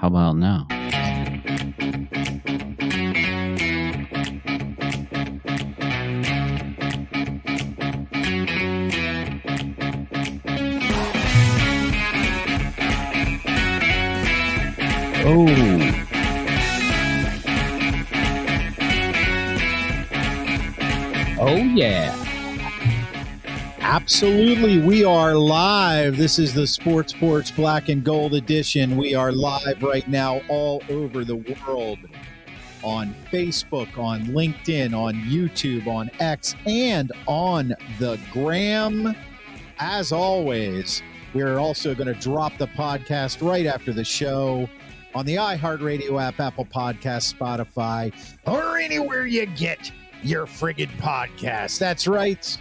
How about now? Oh, yeah. Absolutely. We are live. This is the Sports Porch Black and Gold edition. We are live right now all over the world on Facebook, on LinkedIn, on YouTube, on X, and on the Gram. As always, we're also going to drop the podcast right after the show on the iHeartRadio app, Apple Podcasts, Spotify, or anywhere you get your friggin' podcast. That's right.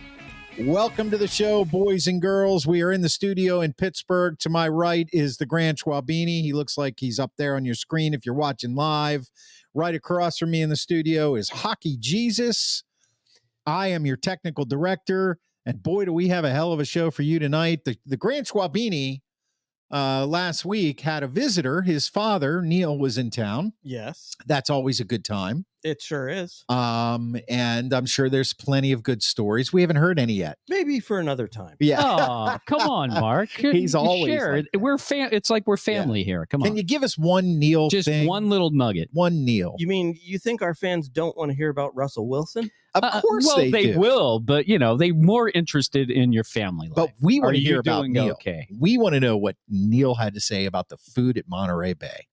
Welcome to the show, boys and girls. We are in the studio in Pittsburgh. To my right is the Grand Schwabini. He looks like he's up there on your screen if you're watching live. Right across from me in the studio is Hockey Jesus. I am your technical director, and boy, do we have a hell of a show for you tonight. The Grand Schwabini last week had a visitor. His father, Neil, was in town. Yes. That's always a good time. It sure is. And I'm sure there's plenty of good stories. We haven't heard any yet. Maybe for another time. Yeah. Oh, come on, Mark. He's always share. like that. It's like we're family here. Come on. Can you give us one Neil Just thing? one little nugget. One Neil. You mean you think our fans don't want to hear about Russell Wilson? Of course well, they they do. will, but they're more interested in your family life. But we want Are to you hear about doing Neil. okay? We want to know what Neil had to say about the food at Monterey Bay.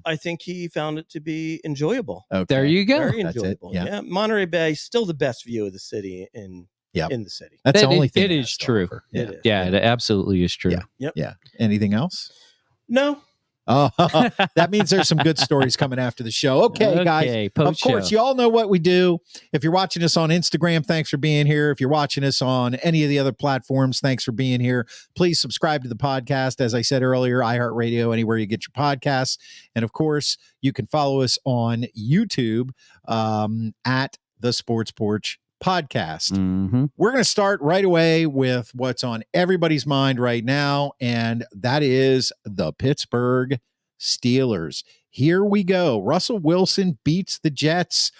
I think he found it to be enjoyable. Okay. There you go. Very That's it, enjoyable. yeah. Monterey Bay, still the best view of the city in the city. That's the That only is- thing it it is has to true. offer. It is. Yeah, it absolutely is true. Yeah. Yep. Yeah. Anything else? No. Oh, that means there's some good stories coming after the show. Okay, guys. Of post-show. course, you all know what we do. If you're watching us on Instagram, thanks for being here. If you're watching us on any of the other platforms, thanks for being here. Please subscribe to the podcast. As I said earlier, iHeartRadio, anywhere you get your podcasts. And of course, you can follow us on YouTube at the Sports Porch Podcast. Mm-hmm. We're going to start right away with what's on everybody's mind right now, and that is the Pittsburgh Steelers. Here we go. Russell Wilson beats the Jets.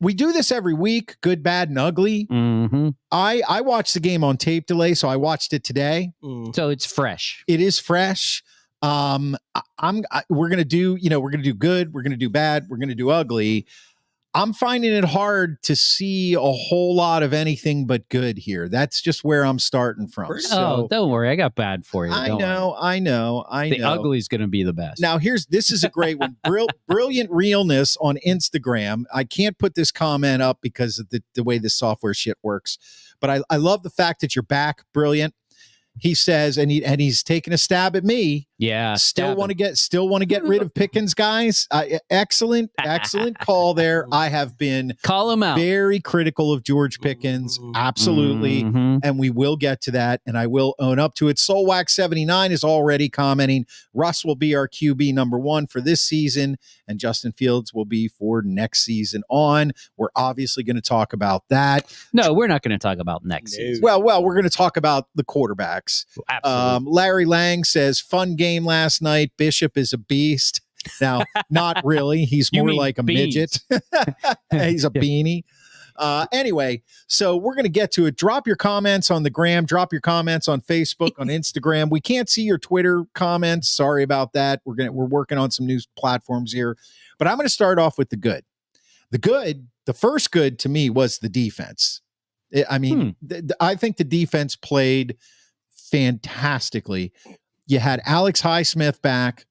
We do this every week, good, bad, and ugly. Mm-hmm. I watched the game on tape delay, so I watched it today. So it's fresh. It is fresh. We're going to do, we're going to do good, we're going to do bad, we're going to do ugly. I'm finding it hard to see a whole lot of anything but good here. That's just where I'm starting from. Oh, don't worry. I got bad for you. I Don't know. The ugly's going to be the best. Now, this is a great one. Brilliant realness on Instagram. I can't put this comment up because of the way this software shit works. But I love the fact that you're back. Brilliant. He says, and he's taking a stab at me. Yeah. Still want to get rid of Pickens, guys. Excellent call there. I have been Call him out. very critical of George Pickens. Absolutely. Mm-hmm. And we will get to that, and I will own up to it. Soulwax79 is already commenting, Russ will be our QB number 1 for this season, and Justin Fields will be for next season on. We're obviously going to talk about that. No, we're not going to talk about next season. Well, we're going to talk about the quarterbacks. Absolutely. Larry Lang says, fun game last night. Bishop is a beast. Now, not really. He's You more mean like a beans. midget. He's a beanie. Anyway, so we're going to get to it. Drop your comments on the gram. Drop your comments on Facebook, on Instagram. We can't see your Twitter comments. Sorry about that. We're working on some new platforms here. But I'm going to start off with the good. The first good to me was the defense. I mean, I think the defense played fantastically. You had Alex Highsmith back.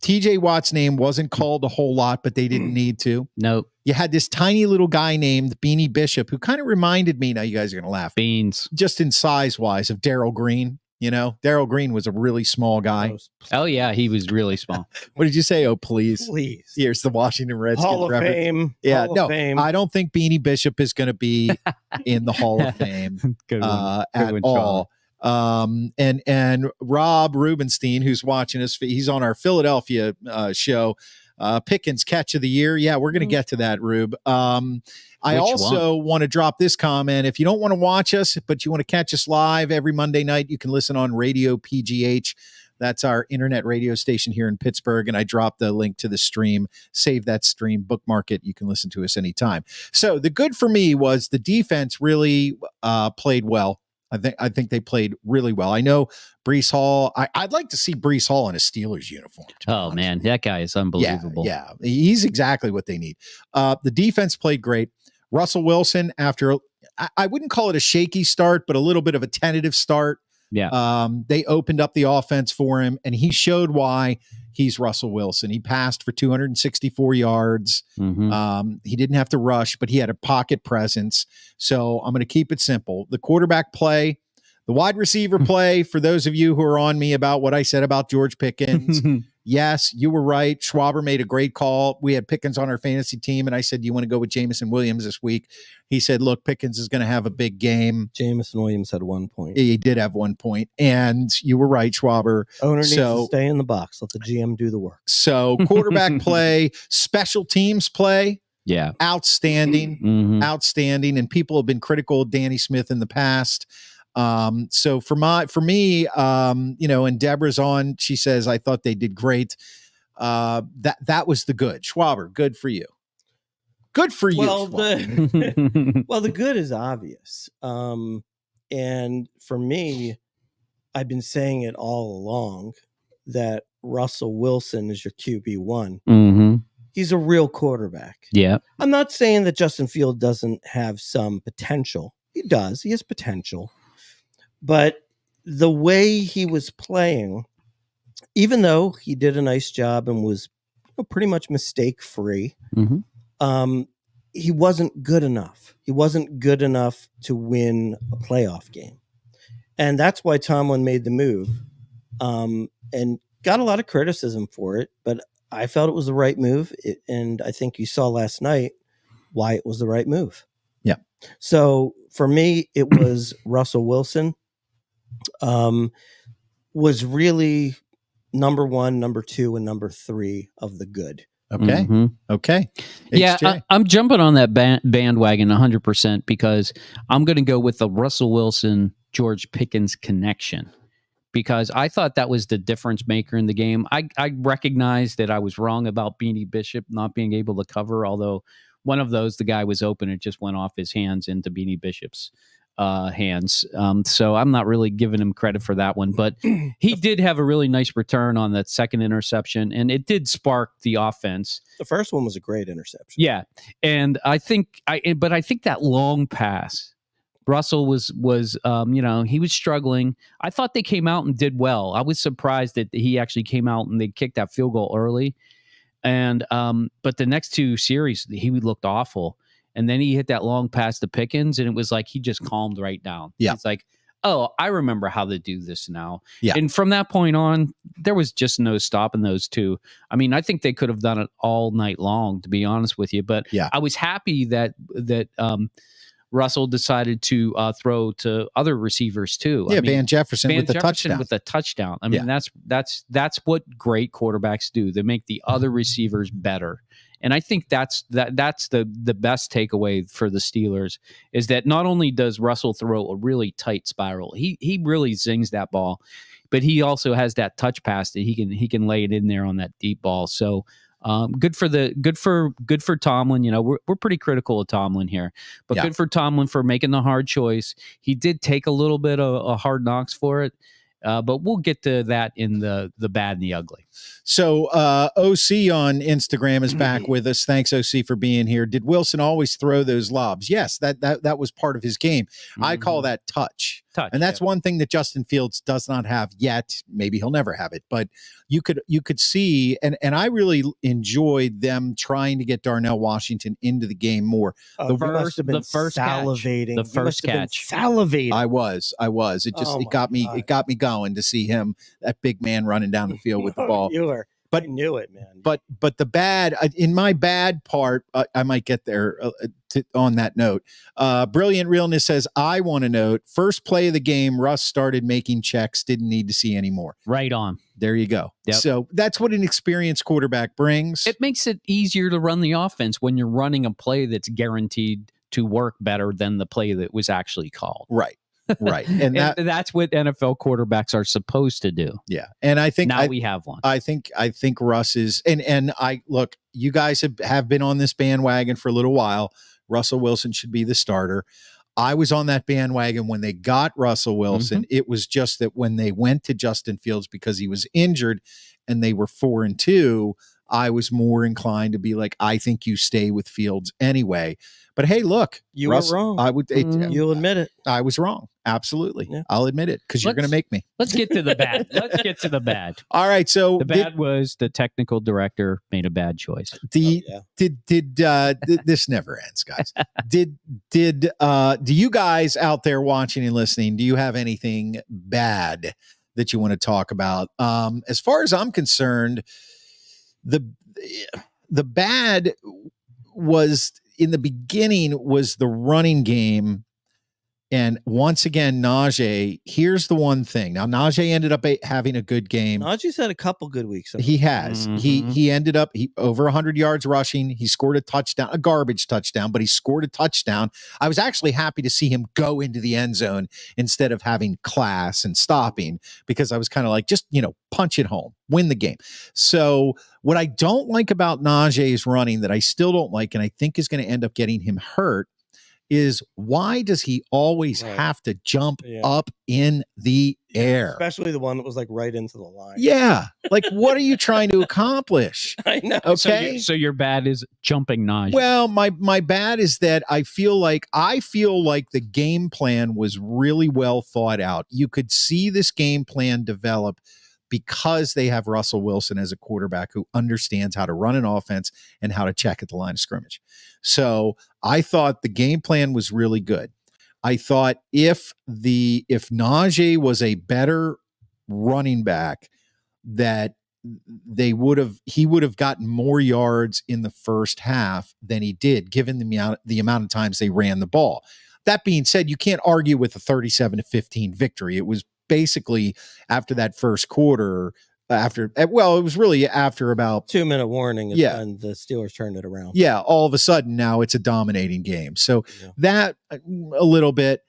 TJ Watt's name wasn't called a whole lot, but they didn't need to. Nope. You had this tiny little guy named Beanie Bishop, who kind of reminded me, now you guys are going to laugh, Beans. just in size-wise, of Daryl Green. Daryl Green was a really small guy. Oh, yeah. He was really small. What did you say? Oh, please. Please. Here's the Washington Redskins Hall of reference. Fame. Yeah, Hall no, of Fame. I don't think Beanie Bishop is going to be in the Hall of Fame Good one. at one, all. And Rob Rubenstein, who's watching us, he's on our Philadelphia show. Pickens catch of the year. Yeah, we're going to get to that, Rube. I Which also want to drop this comment. If you don't want to watch us, but you want to catch us live every Monday night, you can listen on Radio PGH. That's our internet radio station here in Pittsburgh, and I dropped the link to the stream. Save that stream, bookmark it. You can listen to us anytime. So the good for me was the defense really played well. I think they played really well. I know Breece Hall. I'd like to see Breece Hall in a Steelers uniform. Oh, man, that guy is unbelievable. Yeah, he's exactly what they need. The defense played great. Russell Wilson, after I wouldn't call it a shaky start, but a little bit of a tentative start. Yeah. They opened up the offense for him, and he showed why he's Russell Wilson. He passed for 264 yards. Mm-hmm. He didn't have to rush, but he had a pocket presence. So I'm going to keep it simple. The quarterback play, the wide receiver play, for those of you who are on me about what I said about George Pickens, yes, you were right. Schwaber made a great call. We had Pickens on our fantasy team, and I said, do you want to go with Jameson Williams this week? He said, look, Pickens is going to have a big game. Jameson Williams had 1 point. He did have 1 point, and you were right, Schwaber. Owner needs to stay in the box. Let the GM do the work. So quarterback play, special teams play, yeah, outstanding, outstanding. And people have been critical of Danny Smith in the past. So for me, and Deborah's on, she says, I thought they did great. That was the good. Schwaber, good for you. Good for you. Well, the good is obvious. And for me, I've been saying it all along that Russell Wilson is your QB1. Mm-hmm. He's a real quarterback. Yeah. I'm not saying that Justin Field doesn't have some potential. He does. He has potential. But the way he was playing, even though he did a nice job and was pretty much mistake-free, he wasn't good enough. He wasn't good enough to win a playoff game. And that's why Tomlin made the move and got a lot of criticism for it. But I felt it was the right move. And I think you saw last night why it was the right move. Yeah. So for me, it was Russell Wilson. Was really number 1, number 2, and number 3 of the good. Okay. Okay. Yeah, I'm jumping on that bandwagon 100% because I'm going to go with the Russell Wilson, George Pickens connection because I thought that was the difference maker in the game. I recognize that I was wrong about Beanie Bishop not being able to cover, although one of those, the guy was open. It just went off his hands into Beanie Bishop's hands. So I'm not really giving him credit for that one, but he did have a really nice return on that second interception, and it did spark the offense. The first one was a great interception. Yeah, and I think that long pass, Russell was he was struggling. I thought they came out and did well. I was surprised that he actually came out and they kicked that field goal early, and but the next 2 series he looked awful. And then he hit that long pass to Pickens, and it was like he just calmed right down. Yeah. It's like, oh, I remember how to do this now. Yeah. And from that point on, there was just no stopping those 2. I mean, I think they could have done it all night long, to be honest with you. But yeah. I was happy that Russell decided to throw to other receivers too. Yeah, Van Jefferson with the touchdown. I mean, that's what great quarterbacks do. They make the other receivers better. And I think that's the best takeaway for the Steelers is that not only does Russell throw a really tight spiral, he really zings that ball, but he also has that touch pass that he can lay it in there on that deep ball. So good for Tomlin. You know, we're pretty critical of Tomlin here, but good for Tomlin for making the hard choice. He did take a little bit of a hard knocks for it. But we'll get to that in the bad and the ugly. So OC on Instagram is back with us. Thanks, OC, for being here. Did Wilson always throw those lobs? Yes, that was part of his game. I call that touch. And that's one thing that Justin Fields does not have yet. Maybe he'll never have it, but you could see, and I really enjoyed them trying to get Darnell Washington into the game more. The first salivating. The first catch. Salivating. I was. It just it got me going to see him, that big man running down the field with the ball. But I knew it, man. But the bad, in my bad part, I might get there on that note. Brilliant Realness says, I want to note, first play of the game, Russ started making checks, didn't need to see any more. Right on. There you go. Yep. So that's what an experienced quarterback brings. It makes it easier to run the offense when you're running a play that's guaranteed to work better than the play that was actually called. Right. Right. And that's what NFL quarterbacks are supposed to do. Yeah. And I think we have one. I think Russ is, and I look, you guys have been on this bandwagon for a little while. Russell Wilson should be the starter. I was on that bandwagon when they got Russell Wilson. Mm-hmm. It was just that when they went to Justin Fields because he was injured and they were 4-2, I was more inclined to be like, I think you stay with Fields anyway. But hey, look, you were wrong. You'll admit it. I was wrong. Absolutely. Yeah. I'll admit it because you're going to make me. Let's get to the bad. All right. So the bad was the technical director made a bad choice. This never ends, guys. Do you guys out there watching and listening, do you have anything bad that you want to talk about? As far as I'm concerned, the bad was in the beginning was the running game. And once again, Najee, here's the one thing. Now, Najee ended up having a good game. Najee's had a couple good weeks. He has. Mm-hmm. He ended up over 100 yards rushing. He scored a touchdown, a garbage touchdown, but he scored a touchdown. I was actually happy to see him go into the end zone instead of having class and stopping, because I was kind of like, just, punch it home, win the game. So what I don't like about Najee's running, that I still don't like, and I think is going to end up getting him hurt, is why does he always have to jump up in the air? Especially the one that was like right into the line. Yeah. Like, what are you trying to accomplish? I know. Okay. So your bad is jumping Najee. Well, my bad is that I feel like the game plan was really well thought out. You could see this game plan develop because they have Russell Wilson as a quarterback who understands how to run an offense and how to check at the line of scrimmage. So I thought the game plan was really good. I thought if Najee was a better running back, that he would have gotten more yards in the first half than he did, given the amount of times they ran the ball. That being said, you can't argue with a 37-15 victory. It was basically after that first quarter, it was really after about 2-minute warning. And the Steelers turned it around. Yeah. All of a sudden now it's a dominating game. So that a little bit,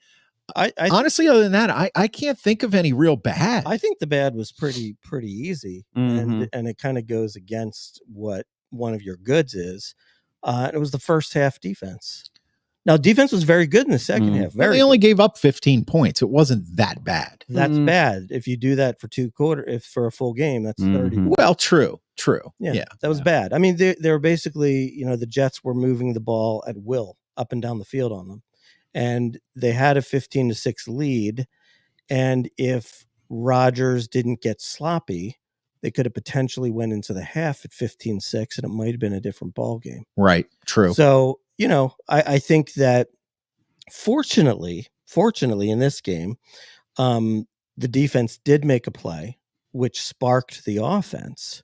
I honestly, other than that, I can't think of any real bad. I think the bad was pretty easy. Mm-hmm. And it kind of goes against what one of your goods is. It was the first half defense. Now, defense was very good in the second half. They only gave up 15 points. It wasn't that bad. That's bad. If you do that for for a full game, that's 30. Well, true. Yeah. That was bad. I mean, they were basically, the Jets were moving the ball at will up and down the field on them. And they had a 15-6 lead. And if Rodgers didn't get sloppy, they could have potentially went into the half at 15-6, and it might have been a different ball game. Right. True. So, I think that fortunately in this game, the defense did make a play, which sparked the offense,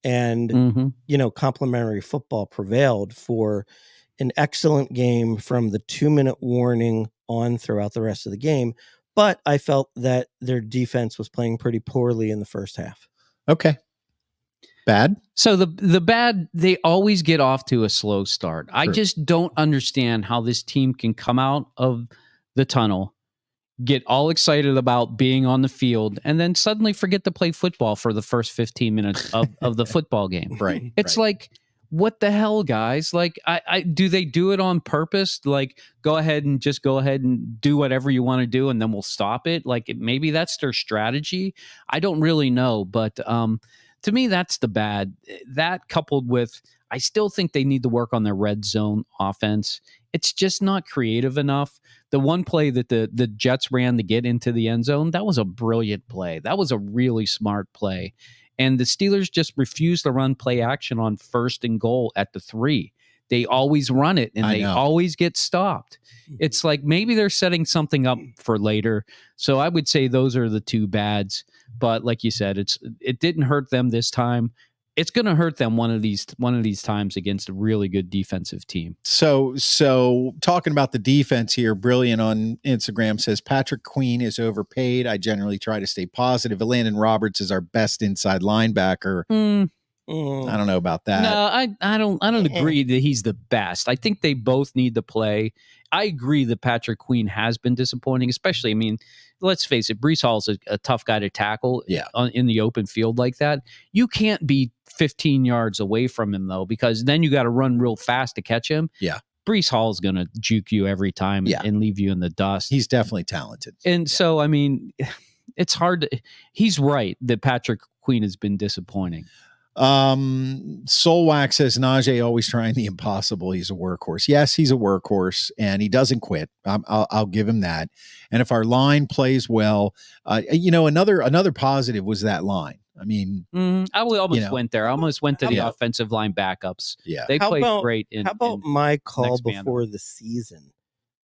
and, complimentary football prevailed for an excellent game from the 2-minute warning on throughout the rest of the game. But I felt that their defense was playing pretty poorly in the first half. Okay. Bad. So the bad, they always get off to a slow start. True. I just don't understand how this team can come out of the tunnel, get all excited about being on the field, and then suddenly forget to play football for the first 15 minutes of the football game. Right. It's like, what the hell, guys? Like, I do they do it on purpose? Like, go ahead and do whatever you want to do, and then we'll stop it. Like, maybe that's their strategy. I don't really know, but to me, that's the bad. That coupled with, I still think they need to work on their red zone offense. It's just not creative enough. The one play that the Jets ran to get into the end zone, that was a brilliant play. That was a really smart play. And the Steelers just refuse to run play action on 1st and goal at the 3. They always run it, and they always get stopped. It's like maybe they're setting something up for later. So I would say those are the two bads. But like you said, it didn't hurt them this time. It's going to hurt them one of these times against a really good defensive team. So talking about the defense here, Brilliant on Instagram says Patrick Queen is overpaid. I generally try to stay positive. Landon Roberts is our best inside linebacker. I don't know about that. No, I don't agree that he's the best. I think they both need to play. I agree that Patrick Queen has been disappointing, especially, I mean, let's face it, Breece Hall's a tough guy to tackle in the open field like that. You can't be 15 yards away from him, though, because then you got to run real fast to catch him. Yeah. Breece Hall is going to juke you every time and leave you in the dust. He's definitely talented. And so, I mean, it's hard to, he's right that Patrick Queen has been disappointing. Solwax says Najee always trying the impossible. He's a workhorse. Yes, he's a workhorse, and he doesn't quit. I'll give him that. And if our line plays well, another positive was that line. I mean, I almost went there. I almost went to the offensive line backups. Yeah, they played great. How about my call before the season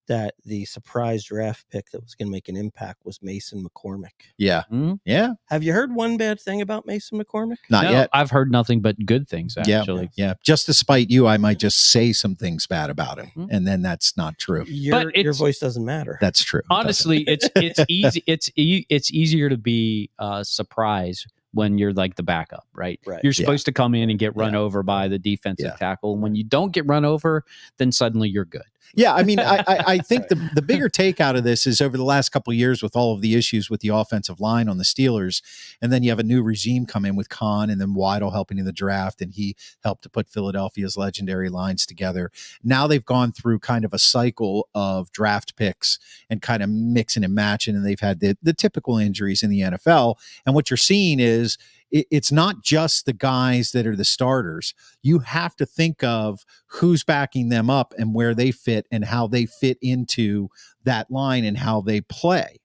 that the surprise draft pick that was going to make an impact was Mason McCormick? Yeah. Mm-hmm. Yeah. Have you heard one bad thing about Mason McCormick? Not yet. I've heard nothing but good things, actually. Yeah. Just to spite you, I might just say some things bad about him. Mm-hmm. And then that's not true. Your voice doesn't matter. That's true. Honestly, it's easy. It's easier to be surprised when you're like the backup, right? You're supposed to come in and get run over by the defensive tackle. And when you don't get run over, then suddenly you're good. Yeah, I mean, I think the bigger take out of this is over the last couple of years with all of the issues with the offensive line on the Steelers, and then you have a new regime come in with Khan and then Weidl helping in the draft, and he helped to put Philadelphia's legendary lines together. Now they've gone through kind of a cycle of draft picks and kind of mixing and matching, and they've had the typical injuries in the NFL. And what you're seeing is it's not just the guys that are the starters. You have to think of who's backing them up and where they fit and how they fit into that line and how they play.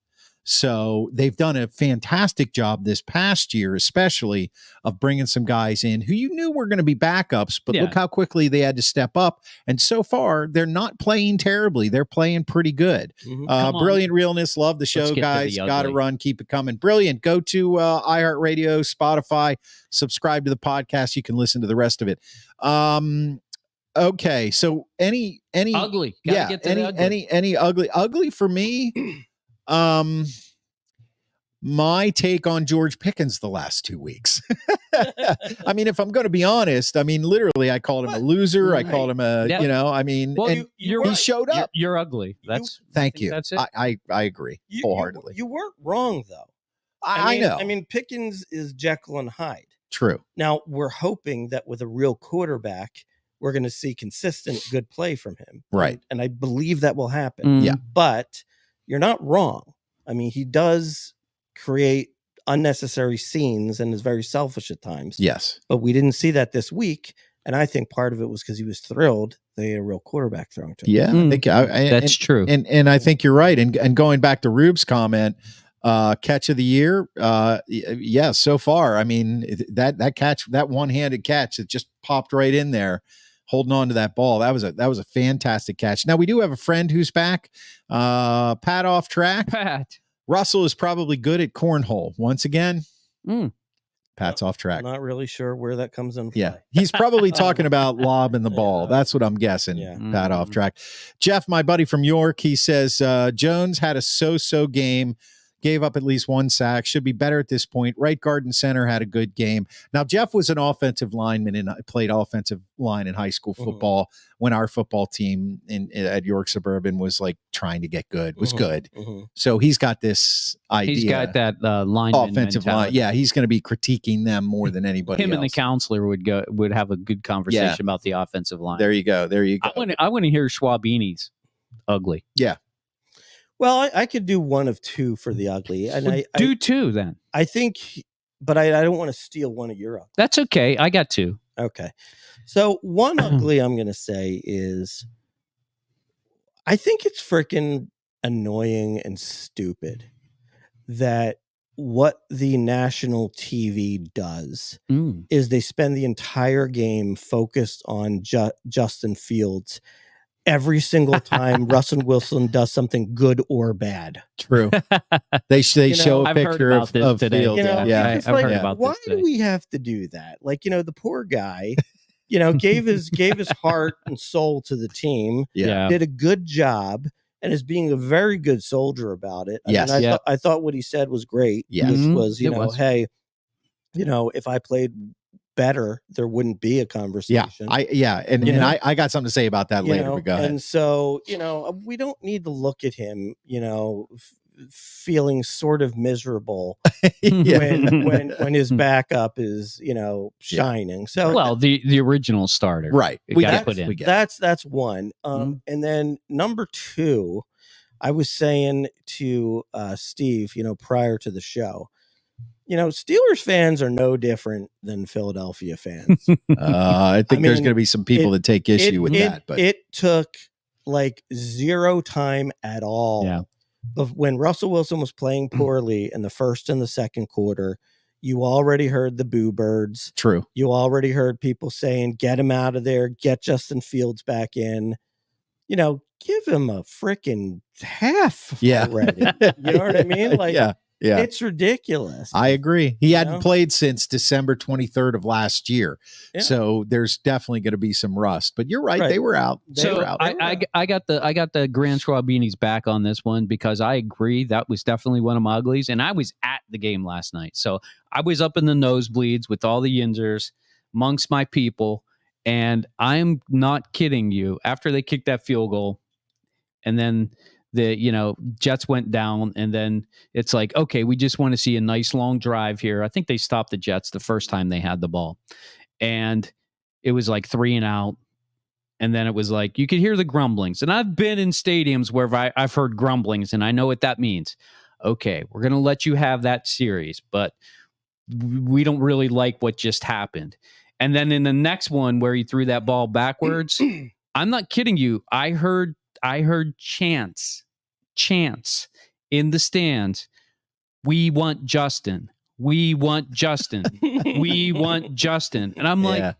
So they've done a fantastic job this past year, especially of bringing some guys in who you knew were going to be backups, but look how quickly they had to step up. And so far, they're not playing terribly. They're playing pretty good. Mm-hmm. Brilliant Realness. Love the show, guys. Got to run. Keep it coming. Brilliant. Go to iHeartRadio, Spotify, subscribe to the podcast. You can listen to the rest of it. Okay. So any ugly. Any ugly for me. My take on George Pickens the last 2 weeks. I mean, if I'm going to be honest, I mean, literally, I called him a loser. I called him he showed up. You're ugly. Thank you. That's it. I agree wholeheartedly. You weren't wrong, though. I know. I mean, Pickens is Jekyll and Hyde. True. Now, we're hoping that with a real quarterback, we're going to see consistent good play from him. Right. And I believe that will happen. Yeah. But you're not wrong. I mean, he does create unnecessary scenes and is very selfish at times. Yes. But we didn't see that this week. And I think part of it was because he was thrilled they had a real quarterback throwing to him. Yeah, I think that's true. And I think you're right. And going back to Rube's comment, catch of the year. So far, I mean, that catch, that one-handed catch that just popped right in there, holding on to that ball. That was a fantastic catch. Now we do have a friend who's back. Pat off track. Pat. Russell is probably good at cornhole once again. Pat's off track. I'm not really sure where that comes in. Yeah. He's probably talking about lobbing the ball. That's what I'm guessing. Yeah. Pat off track. Jeff, my buddy from York, he says, Jones had a so-so game. Gave up at least one sack. Should be better at this point. Right guard and center had a good game. Now, Jeff was an offensive lineman and played offensive line in high school football when our football team at York Suburban was like trying to get good, was good. So he's got this idea. He's got that lineman offensive mentality. line. Yeah, he's going to be critiquing them more than anybody Him else. and the counselor would have a good conversation about the offensive line. There you go. I want to hear Schwabini's ugly. Yeah. Well, I could do one of two for the ugly. And do two then. I think, but I don't want to steal one of your ugly. That's okay. I got two. Okay. So one ugly I'm going to say is, I think it's freaking annoying and stupid that what the national TV does is they spend the entire game focused on Justin Fields every single time Russell Wilson does something good or bad. True. They show a picture of Fields. I've heard about why this today. do we have to do that? Like, the poor guy, gave his heart and soul to the team, did a good job, and is being a very good soldier about it. I thought what he said was great, which was, hey, if I played better, there wouldn't be a conversation. And I got something to say about that later, but go ahead. And so, we don't need to look at him, feeling sort of miserable when his backup is, shining. So, well, the original starter, right? We got to put in. That's one. And then number two, I was saying to Steve, prior to the show, Steelers fans are no different than Philadelphia fans. I think there's going to be some people that take issue with that, but it took like zero time at all. Yeah. But when Russell Wilson was playing poorly in the first and the second quarter, you already heard the boo birds. True. You already heard people saying, get him out of there, get Justin Fields back in. Give him a freaking half already. You know what I mean? Like, yeah. It's ridiculous. I agree. He hadn't played since December 23rd of last year. Yeah. So there's definitely going to be some rust. But you're right. They were out. I got the Grand Schwabini's back on this one because I agree that was definitely one of my uglies. And I was at the game last night. So I was up in the nosebleeds with all the Yinzers amongst my people. And I'm not kidding you. After they kicked that field goal and then the Jets went down, and then it's like, okay, we just want to see a nice long drive here. I think they stopped the Jets the first time they had the ball, and it was like 3 and out, and then it was like you could hear the grumblings. And I've been in stadiums where I've heard grumblings, and I know what that means. Okay, we're gonna let you have that series, but we don't really like what just happened. And then in the next one where he threw that ball backwards, I'm not kidding you. I heard chants in the stands. We want Justin. We want Justin. We want Justin. And I'm like,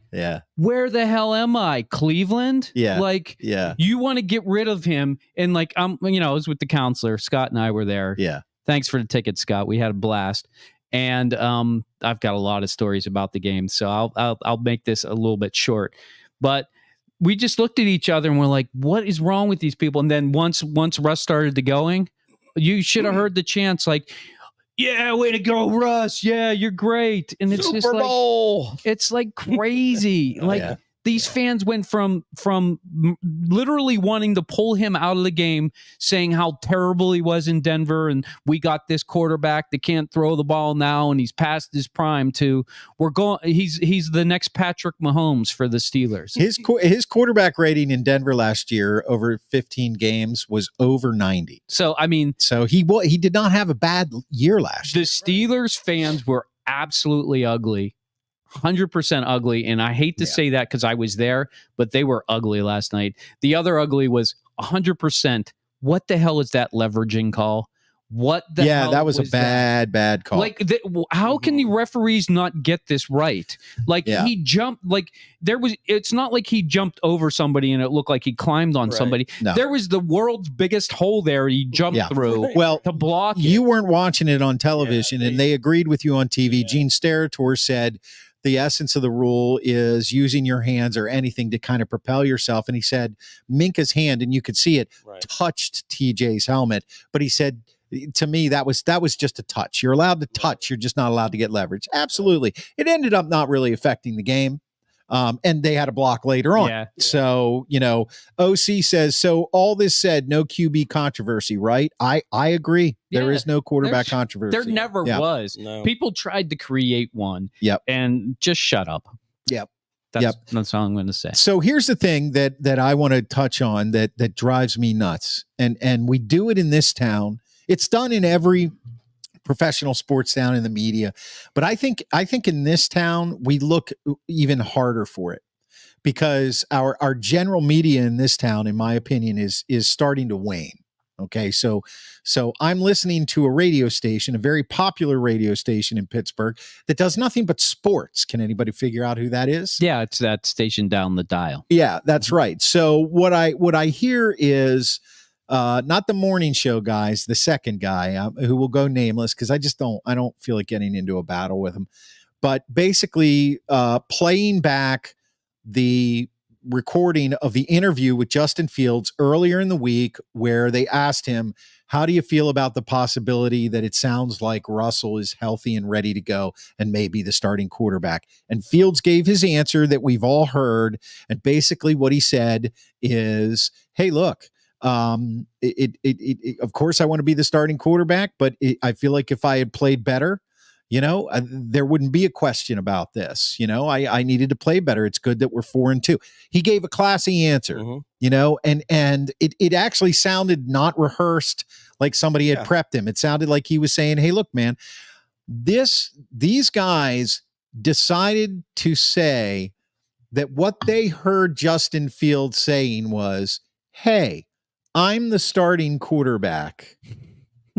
where the hell am I? Cleveland? You want to get rid of him. And like, I was with the counselor. Scott and I were there. Yeah. Thanks for the ticket, Scott. We had a blast. And I've got a lot of stories about the game. So I'll make this a little bit short. But we just looked at each other and we're like, what is wrong with these people? And then once Russ started to going, you should have heard the chants like, yeah, way to go, Russ. Yeah, you're great. And it's Super Bowl. It's like crazy. These fans went from literally wanting to pull him out of the game, saying how terrible he was in Denver, and we got this quarterback that can't throw the ball now, and he's past his prime. To he's the next Patrick Mahomes for the Steelers. His quarterback rating in Denver last year over 15 games was over 90. So I mean, he did not have a bad year last year. The Steelers fans were absolutely ugly. 100% ugly, and I hate to say that because I was there, but they were ugly last night. The other ugly was 100%. What the hell is that leveraging call? What the hell that was a bad call. Like, how can the referees not get this right? Like, he jumped, like, it's not like he jumped over somebody and it looked like he climbed on somebody. No. There was the world's biggest hole there he jumped through to block it. You weren't watching it on television, and they agreed with you on TV. Gene Steratore said, the essence of the rule is using your hands or anything to kind of propel yourself. And he said Minka's hand, and you could see it, touched TJ's helmet. But he said, to me, that was just a touch. You're allowed to touch. You're just not allowed to get leverage. Absolutely. It ended up not really affecting the game. And they had a block later on. Yeah. So, OC says, so all this said, no QB controversy, right? I agree. There is no quarterback controversy. There never was. No. People tried to create one. Yep. And just shut up. Yep. That's all I'm going to say. So here's the thing that I want to touch on that drives me nuts. And we do it in this town. It's done in every professional sports town in the media. But I think in this town, we look even harder for it because our general media in this town, in my opinion, is starting to wane. Okay. So I'm listening to a radio station, a very popular radio station in Pittsburgh that does nothing but sports. Can anybody figure out who that is? Yeah. It's that station down the dial. Yeah, that's right. So what I hear is, not the morning show guys, the second guy who will go nameless because I don't feel like getting into a battle with him. But basically playing back the recording of the interview with Justin Fields earlier in the week where they asked him, How do you feel about the possibility that it sounds like Russell is healthy and ready to go and may be the starting quarterback? And Fields gave his answer that we've all heard. And basically what he said is, hey, look, of course I want to be the starting quarterback, but I feel like if I had played better, there wouldn't be a question about this. I needed to play better. It's good that we're 4-2. He gave a classy answer, and it actually sounded not rehearsed, like somebody had prepped him. It sounded like he was saying, hey, look, man, these guys decided to say that what they heard Justin Fields saying was, hey, I'm the starting quarterback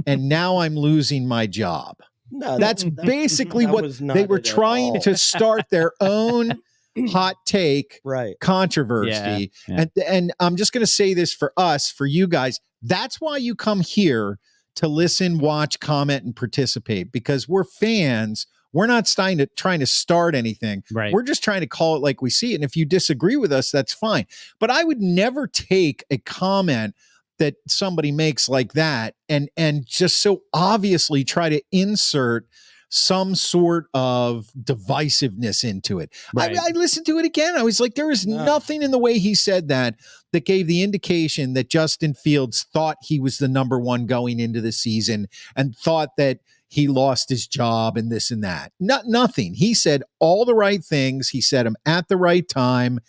and now I'm losing my job. No, that's basically what they were trying to start their own hot take controversy. Yeah. And I'm just going to say this for us, for you guys. That's why you come here to listen, watch, comment, and participate, because we're fans. We're not trying to start anything. Right. We're just trying to call it like we see it. And if you disagree with us, that's fine. But I would never take a comment that somebody makes like that and just so obviously try to insert some sort of divisiveness into it. Right. I listened to it again. I was like, there is nothing in the way he said that gave the indication that Justin Fields thought he was the number one going into the season and thought that he lost his job and this and that. Nothing. He said all the right things. He said them at the right time,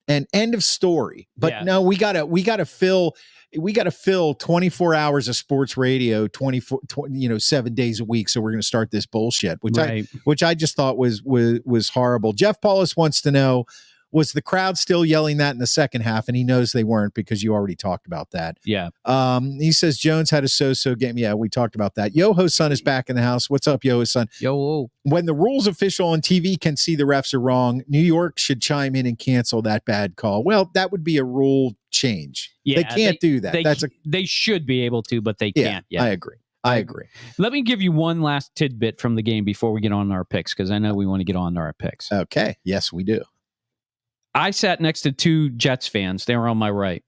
and end of story. But no, we gotta fill 24 hours of sports radio, 7 days a week. So we're going to start this bullshit, which I just thought was horrible. Jeff Paulus wants to know, was the crowd still yelling that in the second half? And he knows they weren't, because you already talked about that. Yeah. He says Jones had a so-so game. Yeah, we talked about that. Yoho's son is back in the house. What's up, Yoho's son? Yo. When the rules official on TV can see the refs are wrong, New York should chime in and cancel that bad call. Well, that would be a rule change. Yeah, they can't do that. They should be able to, but they can't. Yeah, I agree. Let me give you one last tidbit from the game before we get on to our picks, because I know we want to get on to our picks. Okay. Yes, we do. I sat next to two Jets fans. They were on my right,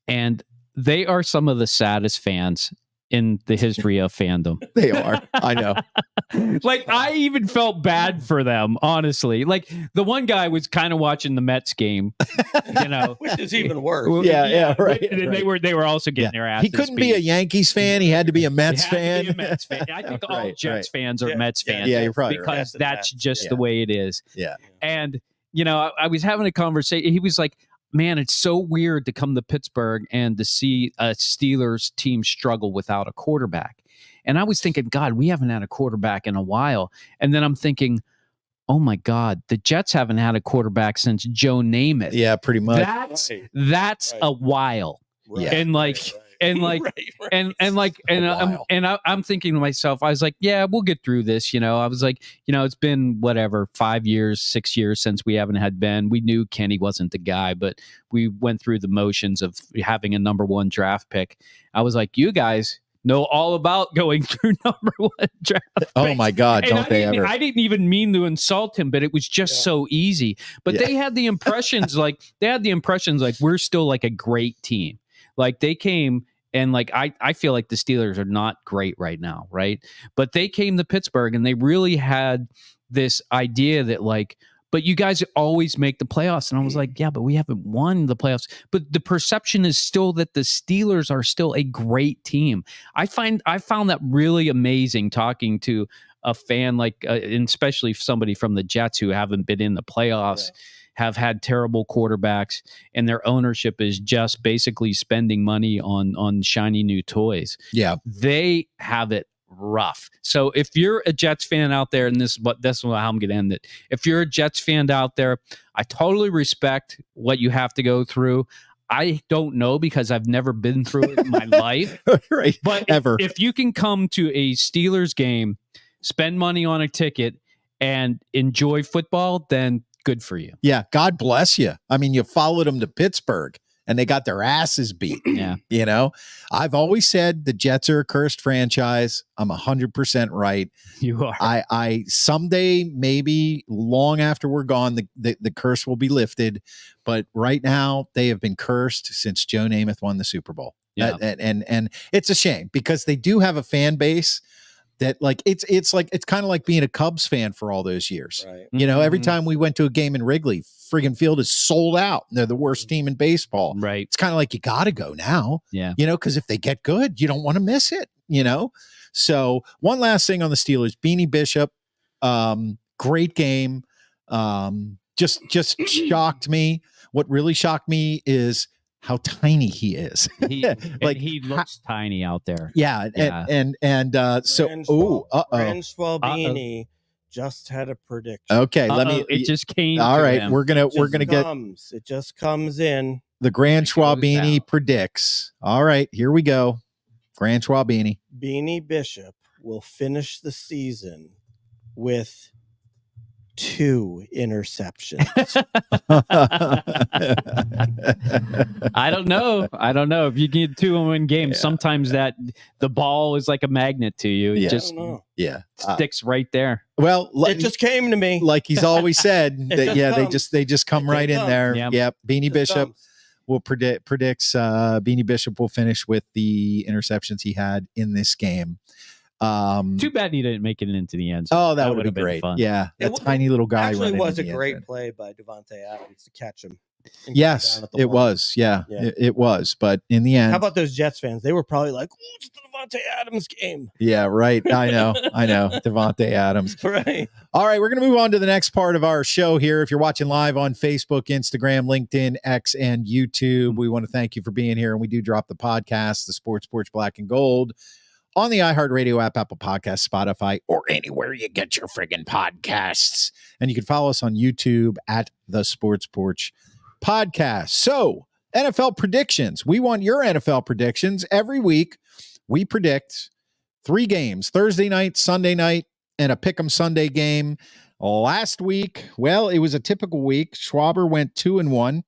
and they are some of the saddest fans in the history of fandom. They are. I know. Like, I even felt bad for them, honestly. Like, the one guy was kind of watching the Mets game, which is even worse. Yeah, right. And right. they were also getting their asses He couldn't beat. be a Yankees fan. He had to be a Mets fan. I think all Jets fans are Mets fans. Yeah, you're probably because that's just the way it is. Yeah. And I was having a conversation. He was like, man, it's so weird to come to Pittsburgh and to see a Steelers team struggle without a quarterback. And I was thinking, God, we haven't had a quarterback in a while. And then I'm thinking, oh my God, the Jets haven't had a quarterback since Joe Namath. Yeah, pretty much. That's a while. Right. I'm thinking to myself, I was like, yeah, we'll get through this. I was like, it's been 5 years, 6 years since we haven't had Ben. We knew Kenny wasn't the guy, but we went through the motions of having a number one draft pick. I was like, you guys know all about going through number one draft picks. Oh my God, don't they ever? I didn't even mean to insult him, but it was just so easy. But they had the impressions like we're still like a great team. Like, they came and I feel like the Steelers are not great right now, right? But they came to Pittsburgh and they really had this idea that but you guys always make the playoffs. And I was like, yeah, but we haven't won the playoffs. But the perception is still that the Steelers are still a great team. I found that really amazing, talking to a fan and especially somebody from the Jets who haven't been in the playoffs. Yeah. Have had terrible quarterbacks, and their ownership is just basically spending money on shiny new toys. Yeah. They have it rough. So if you're a Jets fan out there, and this is how I'm going to end it. If you're a Jets fan out there, I totally respect what you have to go through. I don't know, because I've never been through it in my life. Right. But if you can come to a Steelers game, spend money on a ticket, and enjoy football, then good for you. Yeah, God bless you. I mean, you followed them to Pittsburgh and they got their asses beat. Yeah. I've always said the Jets are a cursed franchise. I'm 100% right. You are. I someday, maybe long after we're gone, the curse will be lifted. But right now, they have been cursed since Joe Namath won the Super Bowl. Yeah. And it's a shame because they do have a fan base that like it's kind of like being a Cubs fan for all those years. Right. You know, every time we went to a game in Wrigley, friggin' field is sold out. They're the worst team in baseball. Right. It's kind of like you got to go now. Yeah. You know, because if they get good, you don't want to miss it. You know. So one last thing on the Steelers, Beanie Bishop, great game. Just shocked me. What really shocked me is how tiny he is. He looks tiny out there. Yeah. And Grand Schwabini just had a prediction. Okay, It just came. All right, him. we're gonna get. It just comes in. The Grand Schwabini predicts. All right, here we go. Grand Schwabini. Beanie Bishop will finish the season with 2 interceptions. I don't know if you get 2 in one game. Sometimes that the ball is like a magnet to you. It just sticks right there. Well, it just came to me. Like he's always said that. They just come right in there. Yep. Yep. Beanie Bishop will predicts Beanie Bishop will finish with the interceptions he had in this game. Too bad he didn't make it into the end zone. Oh, that would have been great. Fun. Yeah, that tiny little guy. Actually, was a great play by Davante Adams to catch him. Yes, it was. Yeah, it was. But in the end, how about those Jets fans? They were probably like, "Oh, it's the Davante Adams game." Yeah, right. I know. Davante Adams. Right. All right, we're going to move on to the next part of our show here. If you're watching live on Facebook, Instagram, LinkedIn, X, and YouTube, we want to thank you for being here. And we do drop the podcast, the Sports Porch Black and Gold, on the iHeartRadio app, Apple Podcasts, Spotify, or anywhere you get your friggin' podcasts. And you can follow us on YouTube at the Sports Porch Podcast. So, NFL predictions. We want your NFL predictions. Every week, we predict 3 games, Thursday night, Sunday night, and a Pick'em Sunday game. Last week, well, it was a typical week. Schwaber went 2-1.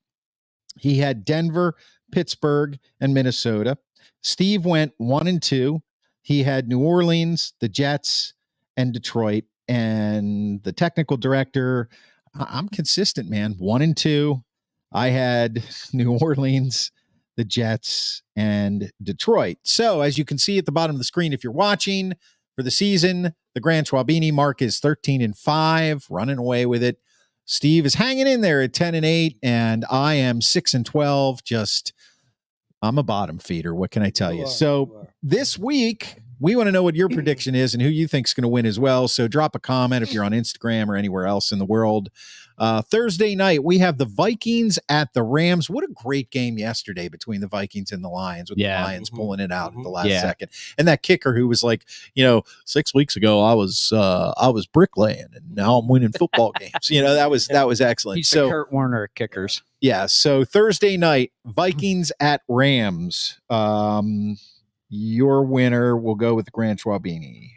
He had Denver, Pittsburgh, and Minnesota. Steve went 1-2. He had New Orleans, the Jets, and Detroit. And the technical director, I'm consistent, man. 1-2. I had New Orleans, the Jets, and Detroit. So as you can see at the bottom of the screen, if you're watching for the season, the Grand Schwabini mark is 13-5, running away with it. Steve is hanging in there at 10-8, and I am 6-12. I'm a bottom feeder. What can I tell you? So this week, we want to know what your prediction is and who you think is going to win as well. So drop a comment if you're on Instagram or anywhere else in the world. Thursday night, we have the Vikings at the Rams. What a great game yesterday between the Vikings and the Lions, with the Lions pulling it out at the last second. And that kicker who was like, 6 weeks ago I was bricklaying and now I'm winning football games. That was excellent. He's the Kurt Warner at kickers. Yeah. So Thursday night, Vikings at Rams. Your winner will go with Grand Schwabini.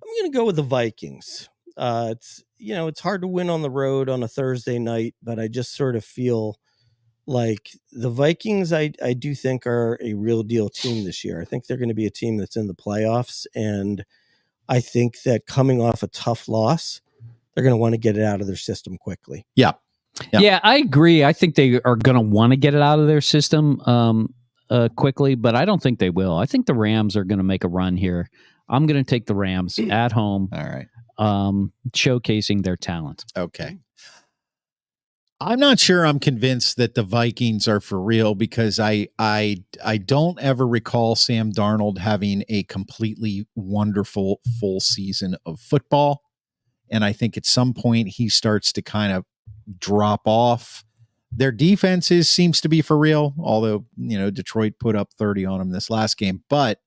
I'm going to go with the Vikings. It's hard to win on the road on a Thursday night, but I just sort of feel like the Vikings, I do think, are a real deal team this year. I think they're going to be a team that's in the playoffs, and I think that coming off a tough loss, they're going to want to get it out of their system quickly. Yeah. Yeah, I agree. I think they are going to want to get it out of their system quickly, but I don't think they will. I think the Rams are going to make a run here. I'm going to take the Rams at home. All right. Showcasing their talent. Okay. I'm not sure I'm convinced that the Vikings are for real because I don't ever recall Sam Darnold having a completely wonderful full season of football. And I think at some point he starts to kind of drop off. Their defenses seems to be for real, although, Detroit put up 30 on them this last game, but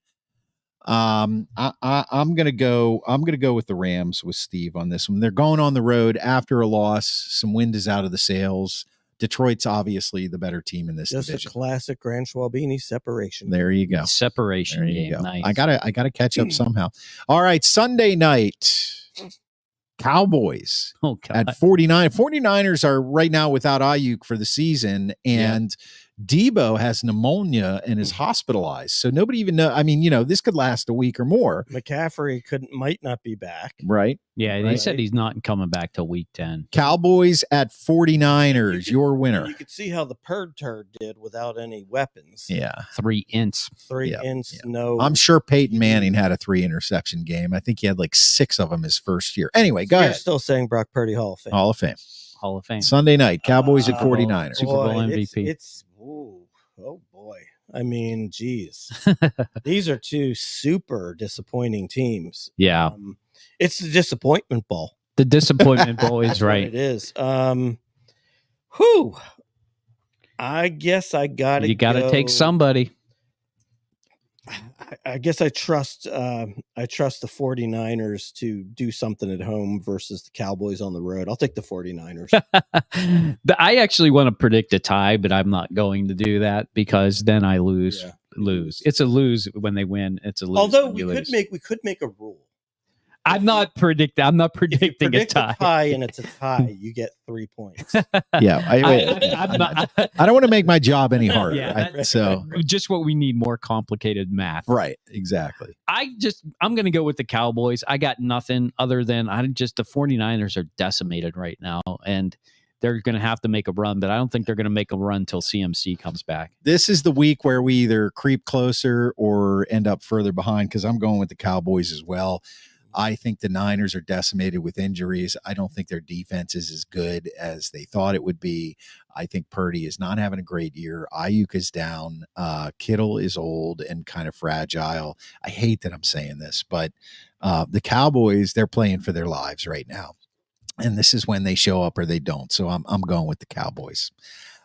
I'm going to go with the Rams with Steve on this one. They're going on the road after a loss. Some wind is out of the sails. Detroit's obviously the better team in this division. Just a classic Grand Schwabini separation. There you go. Separation game. Go. Nice. I gotta catch up somehow. All right. Sunday night, Cowboys at 49. 49ers are right now without Ayuk for the season. And Debo has pneumonia and is hospitalized. So nobody even know. I mean, this could last a week or more. McCaffrey might not be back. Right. Yeah, they said he's not coming back till week 10. Cowboys at 49ers, your winner. You could see how the Purd Turd did without any weapons. Yeah. 3 ints. 3 ints, no. I'm sure Peyton Manning had a 3 interception game. I think he had like 6 of them his first year. Anyway, go ahead. Still saying Brock Purdy Hall of Fame. Hall of Fame. Hall of Fame. Sunday night, Cowboys at 49ers. Super Bowl MVP. Oh boy. I mean, geez. These are 2 super disappointing teams. Yeah. It's the disappointment bowl. The disappointment bowl is right. It is. I guess I got to. You got to take somebody. I guess I trust the 49ers to do something at home versus the Cowboys on the road. I'll take the 49ers. I actually want to predict a tie, but I'm not going to do that because then I lose. Yeah. Lose. It's a lose when they win. It's a lose. Although when we you could lose. make a rule. I'm not predicting If you a predict tie. a tie and it's a tie, you get 3 points. Yeah. I'm not, I don't want to make my job any harder. Yeah, so just what we need, more complicated math. right. Exactly. I'm going to go with the Cowboys. I got nothing other than the 49ers are decimated right now, and they're going to have to make a run, but I don't think they're going to make a run until CMC comes back. This is the week where we either creep closer or end up further behind because I'm going with the Cowboys as well. I think the Niners are decimated with injuries. I don't think their defense is as good as they thought it would be. I think Purdy is not having a great year. Ayuk is down. Kittle is old and kind of fragile. I hate that I'm saying this, but the Cowboys, they're playing for their lives right now. And this is when they show up or they don't. So I'm going with the Cowboys.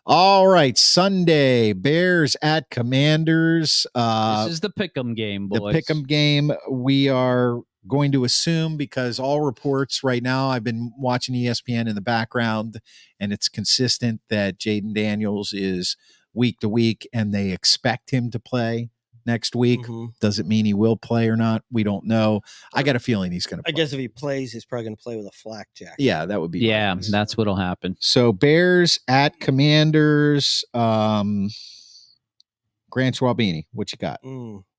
All right, Sunday, Bears at Commanders. This is the Pick'em game, boys. The Pick'em game. We are going to assume, because all reports right now, I've been watching ESPN in the background, and it's consistent that Jaden Daniels is week to week, and they expect him to play next week. Does it mean he will play or not? We don't know. I got a feeling he's going to play. I guess if he plays, he's probably going to play with a flak jacket. Yeah, that would be. Yeah, that's what'll happen. So Bears at Commanders. Grand Schwabini, what you got?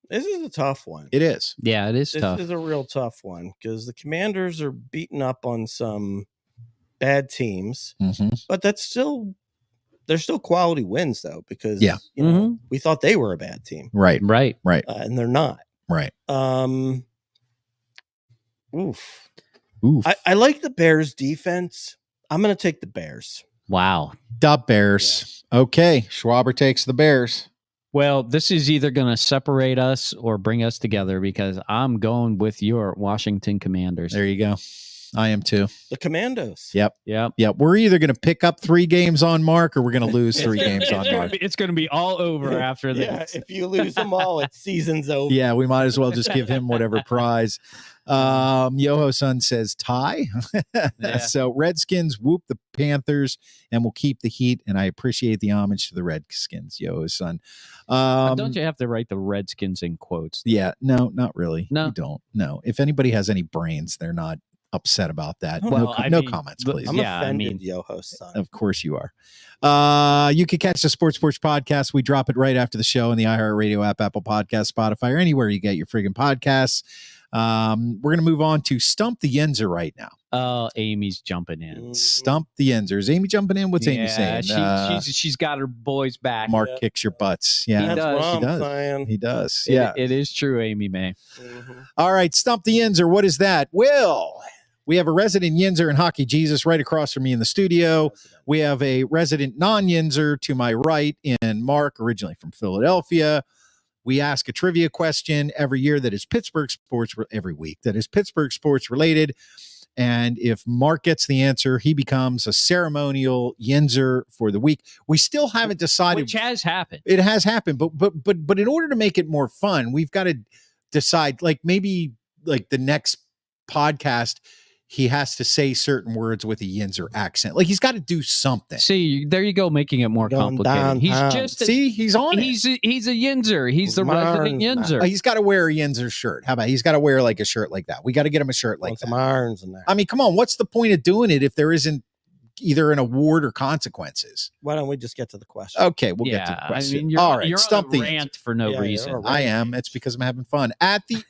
This is a tough one. It is. Yeah, it is tough. This is a real tough one because the Commanders are beating up on some bad teams, but they're still quality wins though, because you know, we thought they were a bad team. Right. And they're not. Right. Oof. I like the Bears defense. I'm going to take the Bears. Wow. The Bears. Yeah. Okay. Schwaber takes the Bears. Well, this is either going to separate us or bring us together because I'm going with your Washington Commanders. There you go. I am too. The Commandos. Yep. We're either going to pick up 3 games on Mark or we're going to lose 3 games on Mark. It's going to be all over after this. If you lose them all, it's season's over. Yeah, we might as well just give him whatever prize. Yoho-san says tie. So Redskins whoop the Panthers and we'll keep the heat. And I appreciate the homage to the Redskins, Yoho-san. Don't you have to write the Redskins in quotes? Yeah, no, not really. No, you don't. No. If anybody has any brains, they're not upset about that. Well, no comments, please. I'm offended, Yoho-san. Of course you are. You can catch the Sports Porch Podcast. We drop it right after the show in the iHeartRadio app, Apple Podcast, Spotify, or anywhere you get your friggin' podcasts. We're going to move on to Stump the Yinzer right now. Oh, Amy's jumping in. Stump the Yinzer. Is Amy jumping in? What's Amy saying? She's got her boys back. Mark kicks your butts. Yeah, he does. He does. Yeah, it is true, Amy May. All right, Stump the Yinzer. What is that? Will, we have a resident Yinzer and Hockey Jesus right across from me in the studio. We have a resident non-Yinzer to my right in Mark, originally from Philadelphia. We ask a trivia question every year that is Pittsburgh sports, every week that is Pittsburgh sports related. And if Mark gets the answer, he becomes a ceremonial Yinzer for the week. We still haven't decided. Which has happened. It has happened. But in order to make it more fun, we've got to decide, like maybe like the next podcast, he has to say certain words with a Yinzer accent. Like he's got to do something. See, there you go, making it more complicated. He's on it. He's a Yinzer. He's the resident Yinzer. He's got to wear a Yinzer shirt. How about he's got to wear like a shirt like that? We got to get him a shirt like that. Some irons in there. I mean, come on. What's the point of doing it if there isn't either an award or consequences. Why don't we just get to the question? Okay, we'll get to the question. I mean, All right, you're Stump on the a Yinzer. rant for no reason. I am. It's because I'm having fun. At the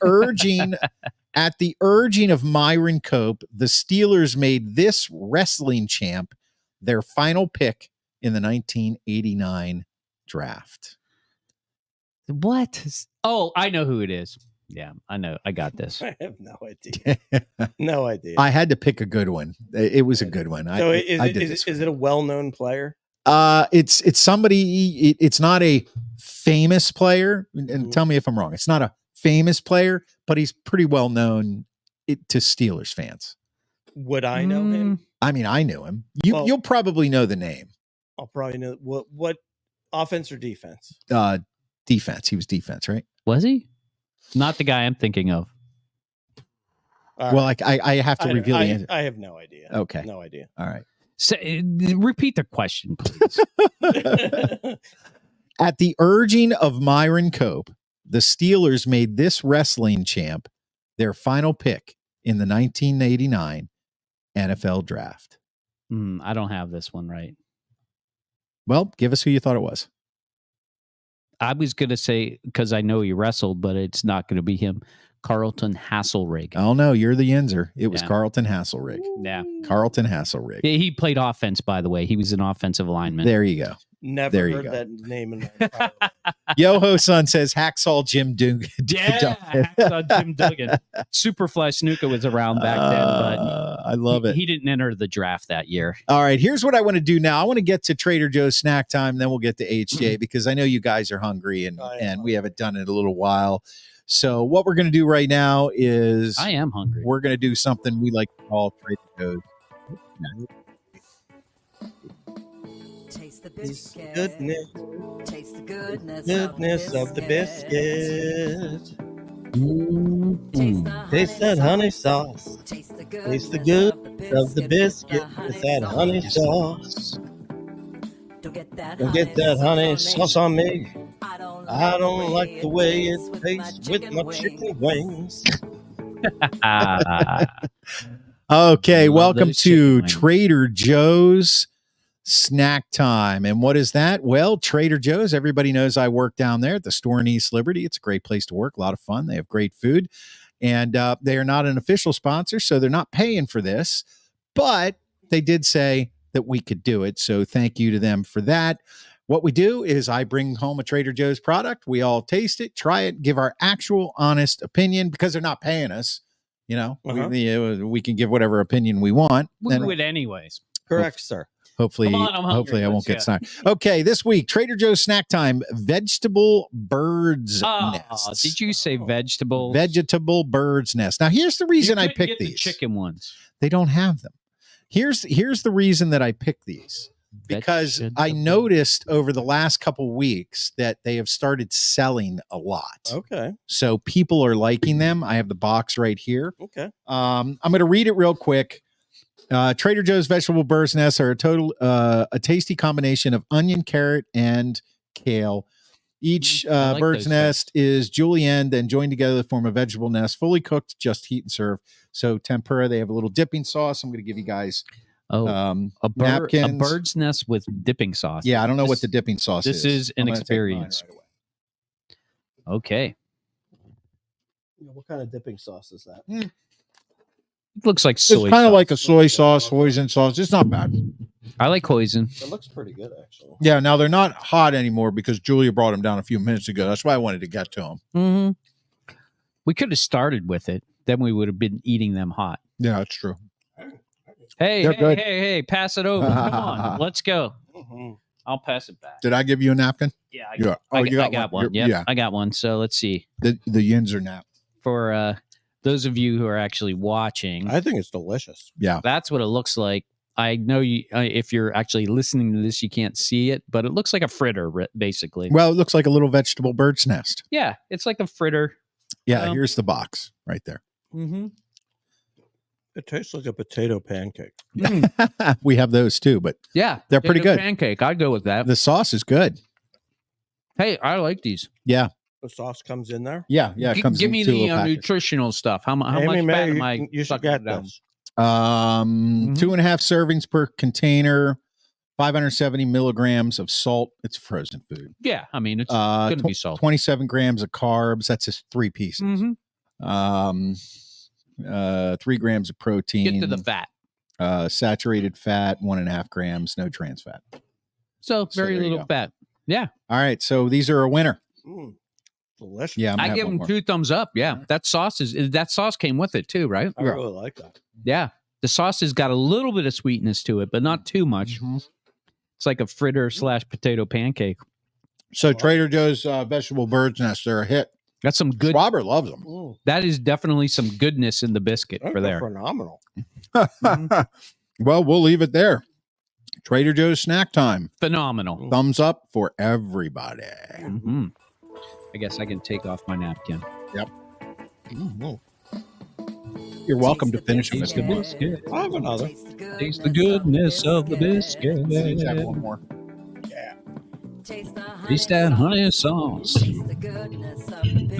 urging of Myron Cope, the Steelers made this wrestling champ their final pick in the 1989 draft. What? Oh, I know who it is. Yeah, I know. I got this. I have no idea. No idea. I had to pick a good one. It was a good one. So is it a well-known player? It's somebody. It's not a famous player. And tell me if I'm wrong. It's not a famous player, but he's pretty well known to Steelers fans. Would I know him? I mean, I knew him. You'll probably know the name. I'll probably know what offense or defense. Defense. He was defense, right? Was he? Not the guy I'm thinking of. Well, I have to reveal the answer. I have no idea. Okay. No idea. All right. So, repeat the question, please. At the urging of Myron Cope, the Steelers made this wrestling champ their final pick in the 1989 NFL draft. I don't have this one right. Well, give us who you thought it was. I was going to say, because I know he wrestled, but it's not going to be him. Carlton Hasselrig. Oh, no, you're the Yinzer. It was Carlton Hasselrig. Yeah. Carlton Hasselrig. He played offense, by the way. He was an offensive lineman. There you go. Never heard that name in my life. Yoho Son says Hacksaw Jim Dugan. Yeah, Hacksaw Jim Dugan. Superfly Snuka was around back then, but I love it. He didn't enter the draft that year. All right, here's what I want to do now. I want to get to Trader Joe's snack time, then we'll get to HJ because I know you guys are hungry and we haven't done it in a little while. So what we're going to do right now is I am hungry. We're going to do something we like to call Trader Joe's. Taste the biscuit. Taste the goodness of the biscuit. Taste that honey sauce. Taste the good of the biscuit with that honey sauce. Don't get that honey sauce on me. I don't like the way it tastes with my chicken wings. Okay, welcome to Trader Joe's Snack Time. And what is that? Well, Trader Joe's, everybody knows I work down there at the store in East Liberty. It's a great place to work, a lot of fun. They have great food. And they are not an official sponsor, so they're not paying for this. But they did say that we could do it. So thank you to them for that. What we do is I bring home a Trader Joe's product. We all taste it, try it, give our actual honest opinion because they're not paying us. You know, we can give whatever opinion we want. We would anyways. Correct, sir. Hopefully, I won't get snarky. Okay, this week, Trader Joe's Snack Time, vegetable bird's nests. Did you say vegetables? Vegetable bird's nest. Now, here's the reason I picked these. The chicken ones. They don't have them. Here's the reason that I picked these. Because I noticed over the last couple weeks that they have started selling a lot. Okay. So people are liking them. I have the box right here. Okay. I'm going to read it real quick. Trader Joe's vegetable bird's nests are a tasty combination of onion, carrot, and kale. Each bird's nest is julienned and joined together to form a vegetable nest, fully cooked, just heat and serve. So tempura, they have a little dipping sauce. I'm going to give you guys a bird's nest with dipping sauce. Yeah, I don't know what the dipping sauce is. This is an experience. Right okay. What kind of dipping sauce is that? It looks like soy. It's kind of like a soy sauce, hoisin sauce. It's not bad. I like hoisin. It looks pretty good, actually. Yeah, now they're not hot anymore because Julia brought them down a few minutes ago. That's why I wanted to get to them. Mm-hmm. We could have started with it. Then we would have been eating them hot. Yeah, that's true. Hey, pass it over. Come on, let's go. Mm-hmm. I'll pass it back. Did I give you a napkin? Yeah, I got one. Yeah, I got one. So let's see. The Yinzer nap. For those of you who are actually watching, I think it's delicious. Yeah, that's what it looks like. I know you. If you're actually listening to this, you can't see it, but it looks like a fritter, basically. Well, it looks like a little vegetable bird's nest. Yeah, it's like a fritter. Yeah, here's the box right there. Mm-hmm. It tastes like a potato pancake. We have those too, but yeah, they're pretty good. Pancake, I'd go with that. The sauce is good. Hey, I like these. Yeah, the sauce comes in there. Yeah, it comes. Give me the nutritional stuff. How much fat am I? You should get this. 2.5 servings per container, 570 milligrams of salt. It's frozen food. Yeah, I mean, it's going to be salt. 27 grams of carbs. That's just 3 pieces. 3 grams of protein. Get to the fat. Saturated fat, 1.5 grams. No trans fat. So very little fat. Yeah. All right. So these are a winner. Delicious. Yeah, I give them 2 thumbs up. Yeah, that sauce came with it too, right? I really like that. Yeah, the sauce has got a little bit of sweetness to it, but not too much. It's like a fritter / potato pancake. So Trader Joe's vegetable bird's nest, they're a hit. That's some good. Robert loves them. That is definitely some goodness in the biscuit for there. Phenomenal. Well, we'll leave it there. Trader Joe's snack time. Phenomenal. Thumbs up for everybody. I guess I can take off my napkin. Yep. You're welcome to finish them. Taste the biscuit. I have another. Taste the goodness of the biscuit. Let's have one more. Taste that honey sauce.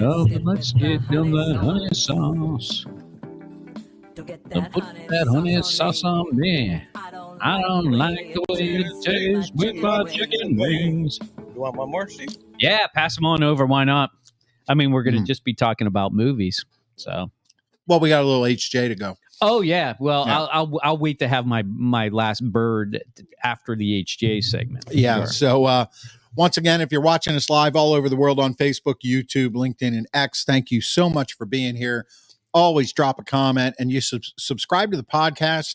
Oh, let's get them that honey sauce. Don't put that honey sauce on me. I don't like the way it tastes with my chicken wings. You want one more, Steve? Yeah, pass them on over. Why not? I mean, we're going to just be talking about movies. So, well, we got a little HJ to go. Oh yeah. Well, yeah. I'll wait to have my last bird after the HJ segment. Yeah. Sure. So once again, if you're watching us live all over the world on Facebook, YouTube, LinkedIn, and X, thank you so much for being here. Always drop a comment, and you subscribe to the podcast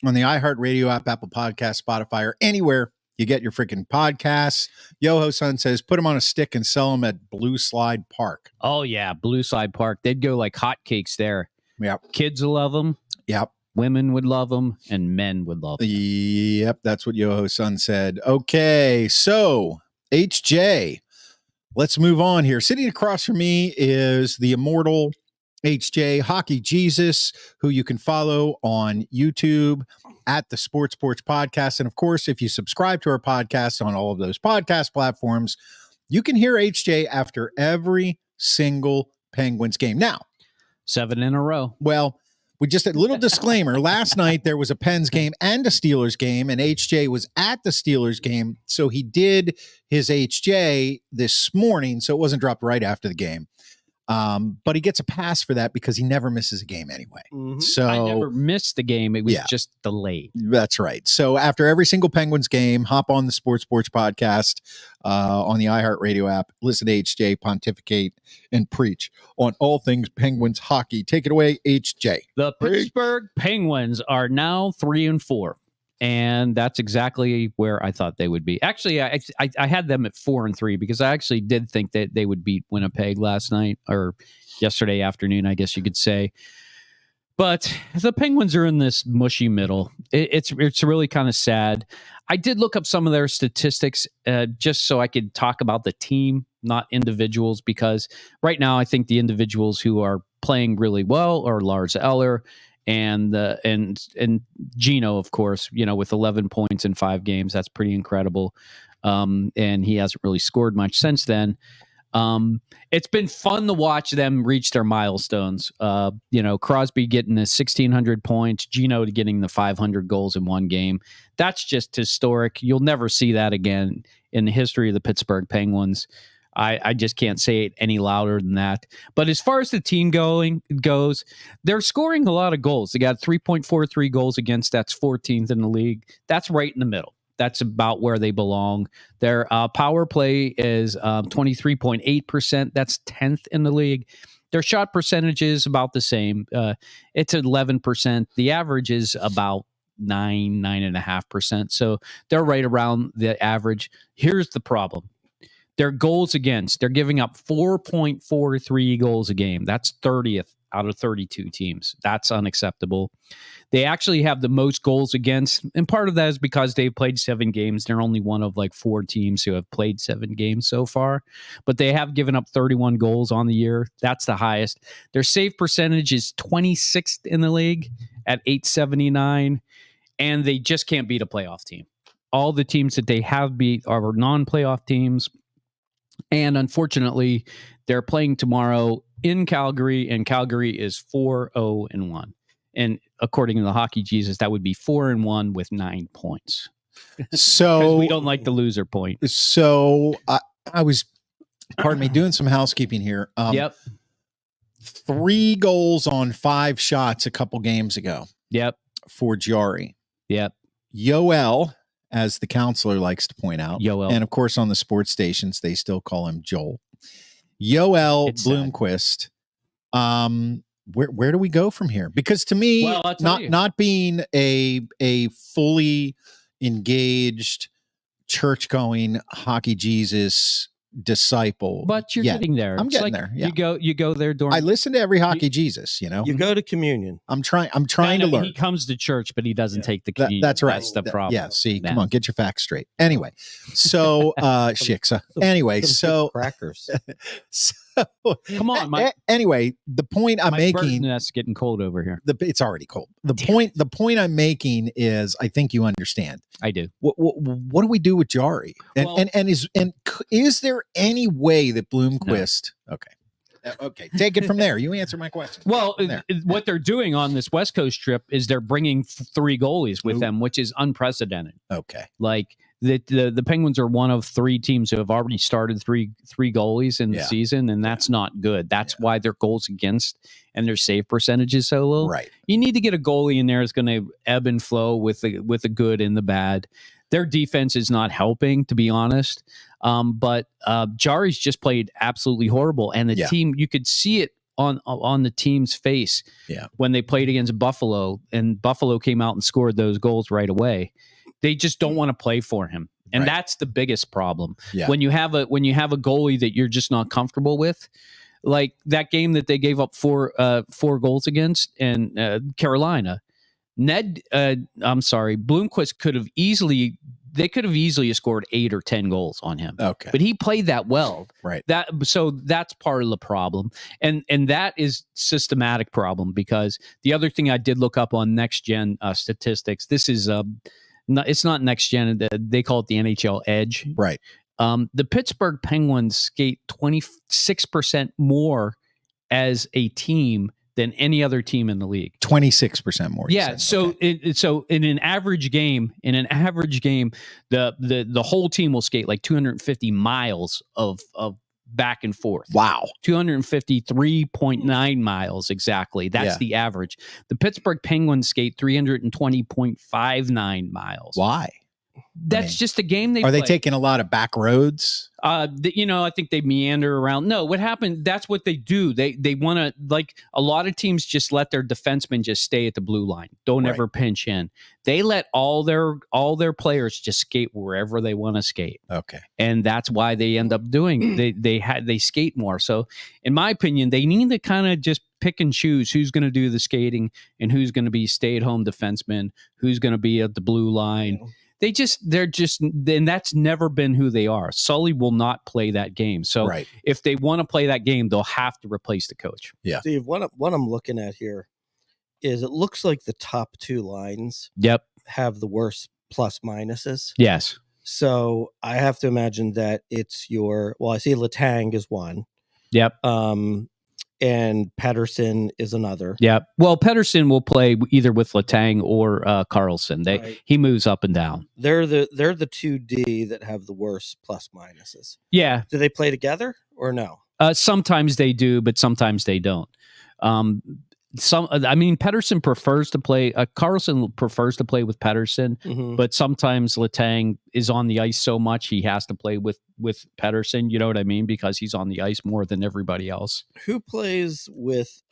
on the iHeartRadio app, Apple Podcast, Spotify, or anywhere you get your freaking podcasts. Yoho Son says, put them on a stick and sell them at Blue Slide Park. Oh, yeah. Blue Slide Park. They'd go like hotcakes there. Yep. Kids will love them. Yep. Women would love them, and men would love them. Yep. That's what Yoho Son said. Okay. So, HJ, let's move on here. Sitting across from me is the immortal HJ Hockey Jesus, who you can follow on YouTube at the Sports Porch Podcast. And of course, if you subscribe to our podcast on all of those podcast platforms, you can hear HJ after every single Penguins game. Now, 7 in a row. Well, we just a little disclaimer. Last night there was a Pens game and a Steelers game, and HJ was at the Steelers game. So he did his HJ this morning, so it wasn't dropped right after the game. But he gets a pass for that because he never misses a game anyway. So I never missed the game. It was just delayed. That's right. So after every single Penguins game, hop on the Sports Porch Podcast on the iHeartRadio app. Listen to HJ pontificate and preach on all things Penguins hockey. Take it away, HJ. The Pittsburgh Penguins are now 3-4. And that's exactly where I thought they would be. Actually, I had them at 4-3 because I actually did think that they would beat Winnipeg last night or yesterday afternoon, I guess you could say. But the Penguins are in this mushy middle. It's really kind of sad. I did look up some of their statistics just so I could talk about the team, not individuals, because right now I think the individuals who are playing really well are Lars Eller and Gino, of course, with 11 points in 5 games. That's pretty incredible. And he hasn't really scored much since then. It's been fun to watch them reach their milestones. Crosby getting the 1,600 points, Gino getting the 500 goals in one game. That's just historic. You'll never see that again in the history of the Pittsburgh Penguins. I just can't say it any louder than that. But as far as the team goes, they're scoring a lot of goals. They got 3.43 goals against. That's 14th in the league. That's right in the middle. That's about where they belong. Their power play is 23.8%. That's 10th in the league. Their shot percentage is about the same. It's 11%. The average is about 9.5%. So they're right around the average. Here's the problem. Their goals against, they're giving up 4.43 goals a game. That's 30th out of 32 teams. That's unacceptable. They actually have the most goals against, and part of that is because they've played 7 games. They're only one of 4 teams who have played 7 games so far, but they have given up 31 goals on the year. That's the highest. Their save percentage is 26th in the league at .879, and they just can't beat a playoff team. All the teams that they have beat are non-playoff teams. And unfortunately, they're playing tomorrow in Calgary, and Calgary is 4-0-1. And according to the Hockey Jesus, that would be 4-1 with 9 points. So we don't like the loser point. So I was, pardon me, doing some housekeeping here. Yep. 3 goals on 5 shots a couple games ago. Yep. For Jari. Yep. Yoel, as the counselor likes to point out. Yoel. And of course, on the sports stations, they still call him Joel. Yoel Bloomquist. Where do we go from here? Because to me, not being a fully engaged church-going Hockey Jesus disciple, but you're getting there. I'm getting there. Yeah. You go there during. I listen to every Hockey Jesus. You know, you go to communion. I'm trying to learn. He comes to church, but he doesn't take the communion. That's right. That's the problem. Yeah. See, come on, get your facts straight. Anyway, so shiksa. Anyway, so crackers. So come on, Mike. Anyway, the point I'm making. That's getting cold over here. It's already cold. The point I'm making is, I think you understand. I do. What do we do with Jari? And is there any way that Bloomquist? No. Okay, take it from there. You answer my question. Well, what they're doing on this West Coast trip is they're bringing 3 goalies with them, which is unprecedented. Okay, like the Penguins are one of 3 teams who have already started three goalies in the season, and that's not good. That's why their goals against and their save percentage is so low. Right. You need to get a goalie in there that's going to ebb and flow with the good and the bad. Their defense is not helping, to be honest. But Jari's just played absolutely horrible, and the team, you could see it on the team's face when they played against Buffalo, and Buffalo came out and scored those goals right away. They just don't want to play for him, and that's the biggest problem. Yeah. When you have a goalie that you're just not comfortable with, like that game that they gave up 4 goals against in Carolina. Bloomquist could have easily scored 8 or 10 goals on him. Okay. But he played that well. Right. So that's part of the problem. And that is systematic problem, because the other thing I did look up on next gen statistics, this is it's not next gen, they call it the NHL Edge. Right. The Pittsburgh Penguins skate 26% more as a team than any other team in the league. 26% more. Yeah. So in an average game, the whole team will skate like 250 miles of back and forth. Wow. 253.9 miles exactly. That's the average. The Pittsburgh Penguins skate 320.59 miles. Why? That's just a game they play. Are they play. taking a lot of back roads? I think they meander around. No, what happened? That's what they do. They want to, like, a lot of teams just let their defensemen just stay at the blue line. Don't ever pinch in. They let all their players just skate wherever they want to skate. Okay. And that's why they end up doing they skate more. So in my opinion, they need to kind of just pick and choose who's going to do the skating and who's going to be stay-at-home defensemen, who's going to be at the blue line. Yeah. And that's never been who they are. Sully will not play that game. So if they want to play that game, they'll have to replace the coach. Yeah. Steve, what I'm looking at here is it looks like the top 2 lines have the worst plus minuses. Yes. So I have to imagine that it's I see Letang is one. Yep. And Pettersson is another. Yeah. Well, Pettersson will play either with Letang or Carlson. He moves up and down. They're the 2D that have the worst plus minuses. Yeah. Do they play together or no? Sometimes they do, but sometimes they don't. Pettersson prefers to play. Carlson prefers to play with Pettersson, but sometimes Letang is on the ice so much he has to play with Pettersson. You know what I mean? Because he's on the ice more than everybody else. Who plays with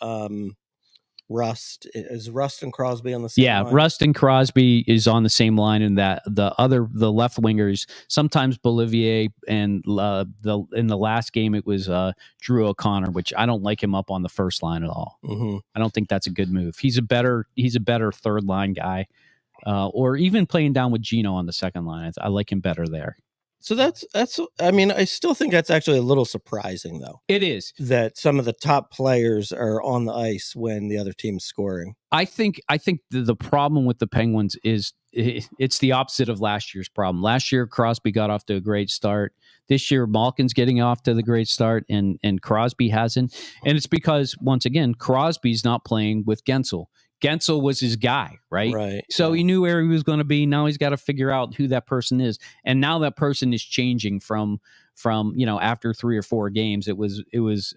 Rust? Is Rust and Crosby on the same line? Rust and Crosby is on the same line, and that the left wingers, sometimes Bolivier, and in the last game it was Drew O'Connor, which I don't like him up on the first line at all. I don't think that's a good move. He's a better third line guy, or even playing down with Gino on the second line. I like him better there. So that's I still think that's actually a little surprising, though. It is. That some of the top players are on the ice when the other team's scoring. I think the problem with the Penguins is it's the opposite of last year's problem. Last year, Crosby got off to a great start. This year, Malkin's getting off to the great start, and Crosby hasn't. And it's because, once again, Crosby's not playing with Gensel. Gensel was his guy, right? Right. So he knew where he was going to be. Now he's got to figure out who that person is. And now that person is changing from after 3 or 4 games, it was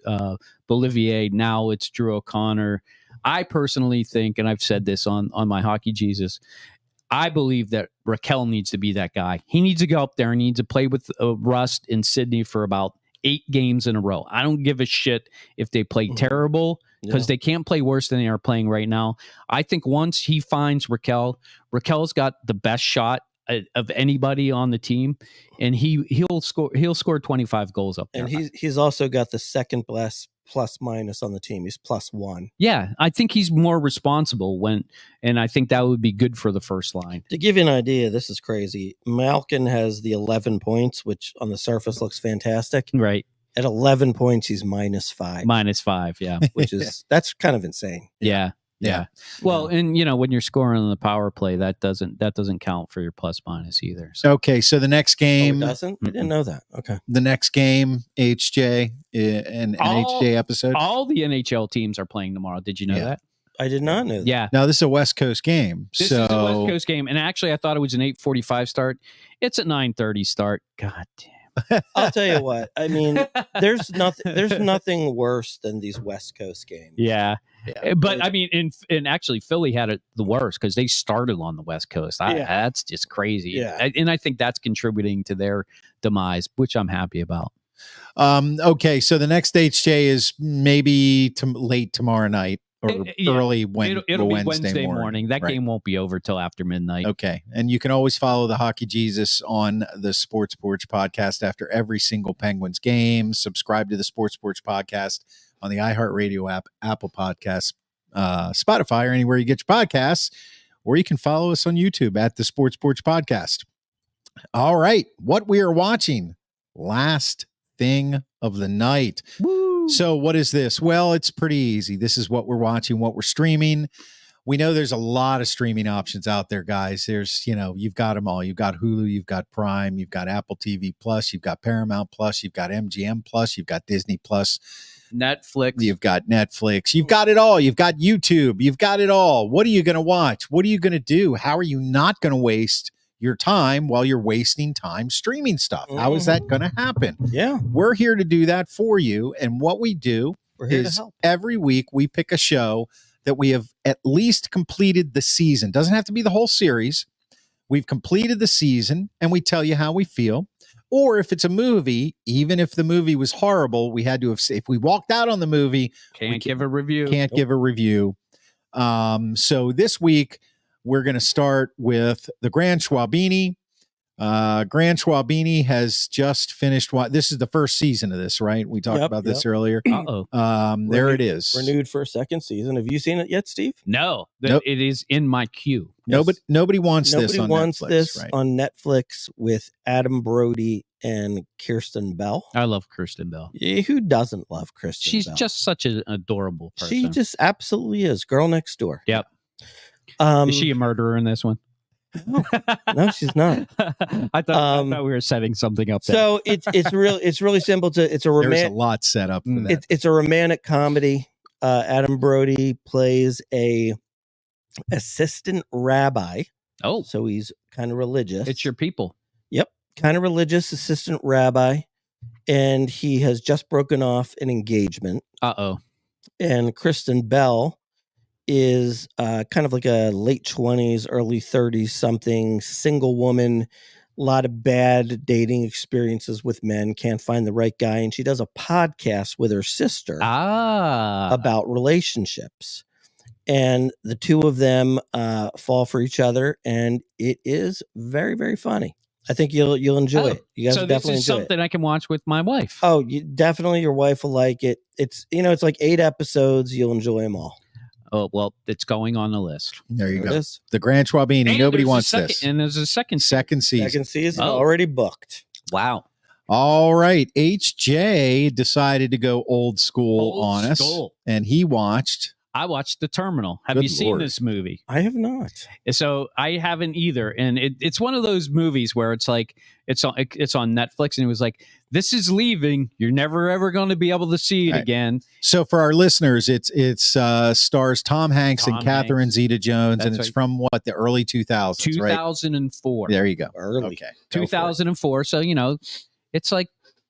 Bolivier. Now it's Drew O'Connor. I personally think, and I've said this on my Hockey Jesus, I believe that Raquel needs to be that guy. He needs to go up there and needs to play with Rust in Sydney for about 8 games in a row. I don't give a shit if they play terrible, because they can't play worse than they are playing right now. I think once he finds Raquel's got the best shot of anybody on the team, and he'll score 25 goals up there. And he's also got the second best plus minus on the team. He's +1. Yeah, I think he's more responsible and I think that would be good for the first line. To give you an idea, this is crazy. Malkin has the 11 points, which on the surface looks fantastic. Right. At 11 points, he's -5. -5, yeah. Which is, that's kind of insane. Yeah. Well, and when you're scoring on the power play, that doesn't count for your plus minus either. So. Okay, so the next game doesn't? I didn't know that. Okay. The next game, HJ, an HJ episode. All the NHL teams are playing tomorrow. Did you know that? I did not know that. Yeah. Now, this is a West Coast game. This is a West Coast game. And actually, I thought it was an 8:45 start. It's a 9:30 start. God damn. I'll tell you what. I mean, there's nothing worse than these West Coast games. Yeah. But I mean, in actually, Philly had it the worst because they started on the West Coast. That's just crazy. Yeah. And I think that's contributing to their demise, which I'm happy about. Okay, so the next HJ is maybe late tomorrow night or early it'll be Wednesday morning. That game won't be over till after midnight. Okay, and you can always follow the Hockey Jesus on the Sports Porch Podcast after every single Penguins game. Subscribe to the Sports Porch Podcast on the iHeartRadio app, Apple Podcasts, Spotify, or anywhere you get your podcasts, or you can follow us on YouTube at the Sports Porch Podcast. All right, what we are watching, last thing of the night. Woo. So what is this? Well, it's pretty easy. This is what we're watching, what we're streaming. We know there's a lot of streaming options out there, guys. There's, you've got them all. You've got Hulu, you've got Prime, you've got Apple TV Plus, you've got Paramount Plus, you've got MGM Plus, you've got Disney Plus, Netflix. You've got Netflix. You've got it all. You've got YouTube. You've got it all. What are you going to watch? What are you going to do? How are you not going to waste your time while you're wasting time streaming stuff? How is that going to happen? Yeah. We're here to do that for you. And what we do is every week we pick a show that we have at least completed the season. Doesn't have to be the whole series. We've completed the season and we tell you how we feel. Or if it's a movie, even if the movie was horrible, we had to have, if we walked out on the movie, can't give a review. Can't give a review. So this week, we're going to start with the Grand Schwabini. Grand Schwabini has just finished. This is the first season of this, right? We talked about this earlier. There it is. Renewed for a second season. Have you seen it yet, Steve? No. Nope. It is in my queue. Nobody wants this on Netflix. Right? On Netflix with Adam Brody and Kirsten Bell. I love Kirsten Bell. Yeah, who doesn't love Kirsten Bell? She's Bell? just such an adorable person. She just absolutely is. Girl next door. Yep. Is she a murderer in this one? No, she's not. I thought we were setting something up there. So it's really simple. There's a lot set up for that. It's a romantic comedy. Adam Brody plays a assistant rabbi. Oh, so he's kind of religious. It's your people. Yep, kind of religious assistant rabbi, and he has just broken off an engagement. And Kristen Bell is kind of like a late 20s, early 30s something, single woman, a lot of bad dating experiences with men, can't find the right guy. And she does a podcast with her sister about relationships. And the two of them fall for each other. And it is very, very funny. I think you'll enjoy it. You guys definitely enjoy it. So this is something I can watch with my wife. Oh, definitely your wife will like it. It's like 8 episodes. You'll enjoy them all. Oh, well, it's going on the list. There you go. The Grand Schwabini. Nobody wants this. And there's a second season. Second season already booked. Wow. All right. HJ decided to go old school on us. And I watched The Terminal. Have you seen this movie? I have not. So I haven't either. And it's one of those movies where it's like, it's on Netflix. And it was like, this is leaving. You're never ever going to be able to see it Right. again. So for our listeners, it's stars Tom Hanks Tom and Catherine Hanks. Zeta-Jones, and That's it's right. from the early 2000s, right? 2004. There you go. Early. Okay. Go for it. 2004. So, it's like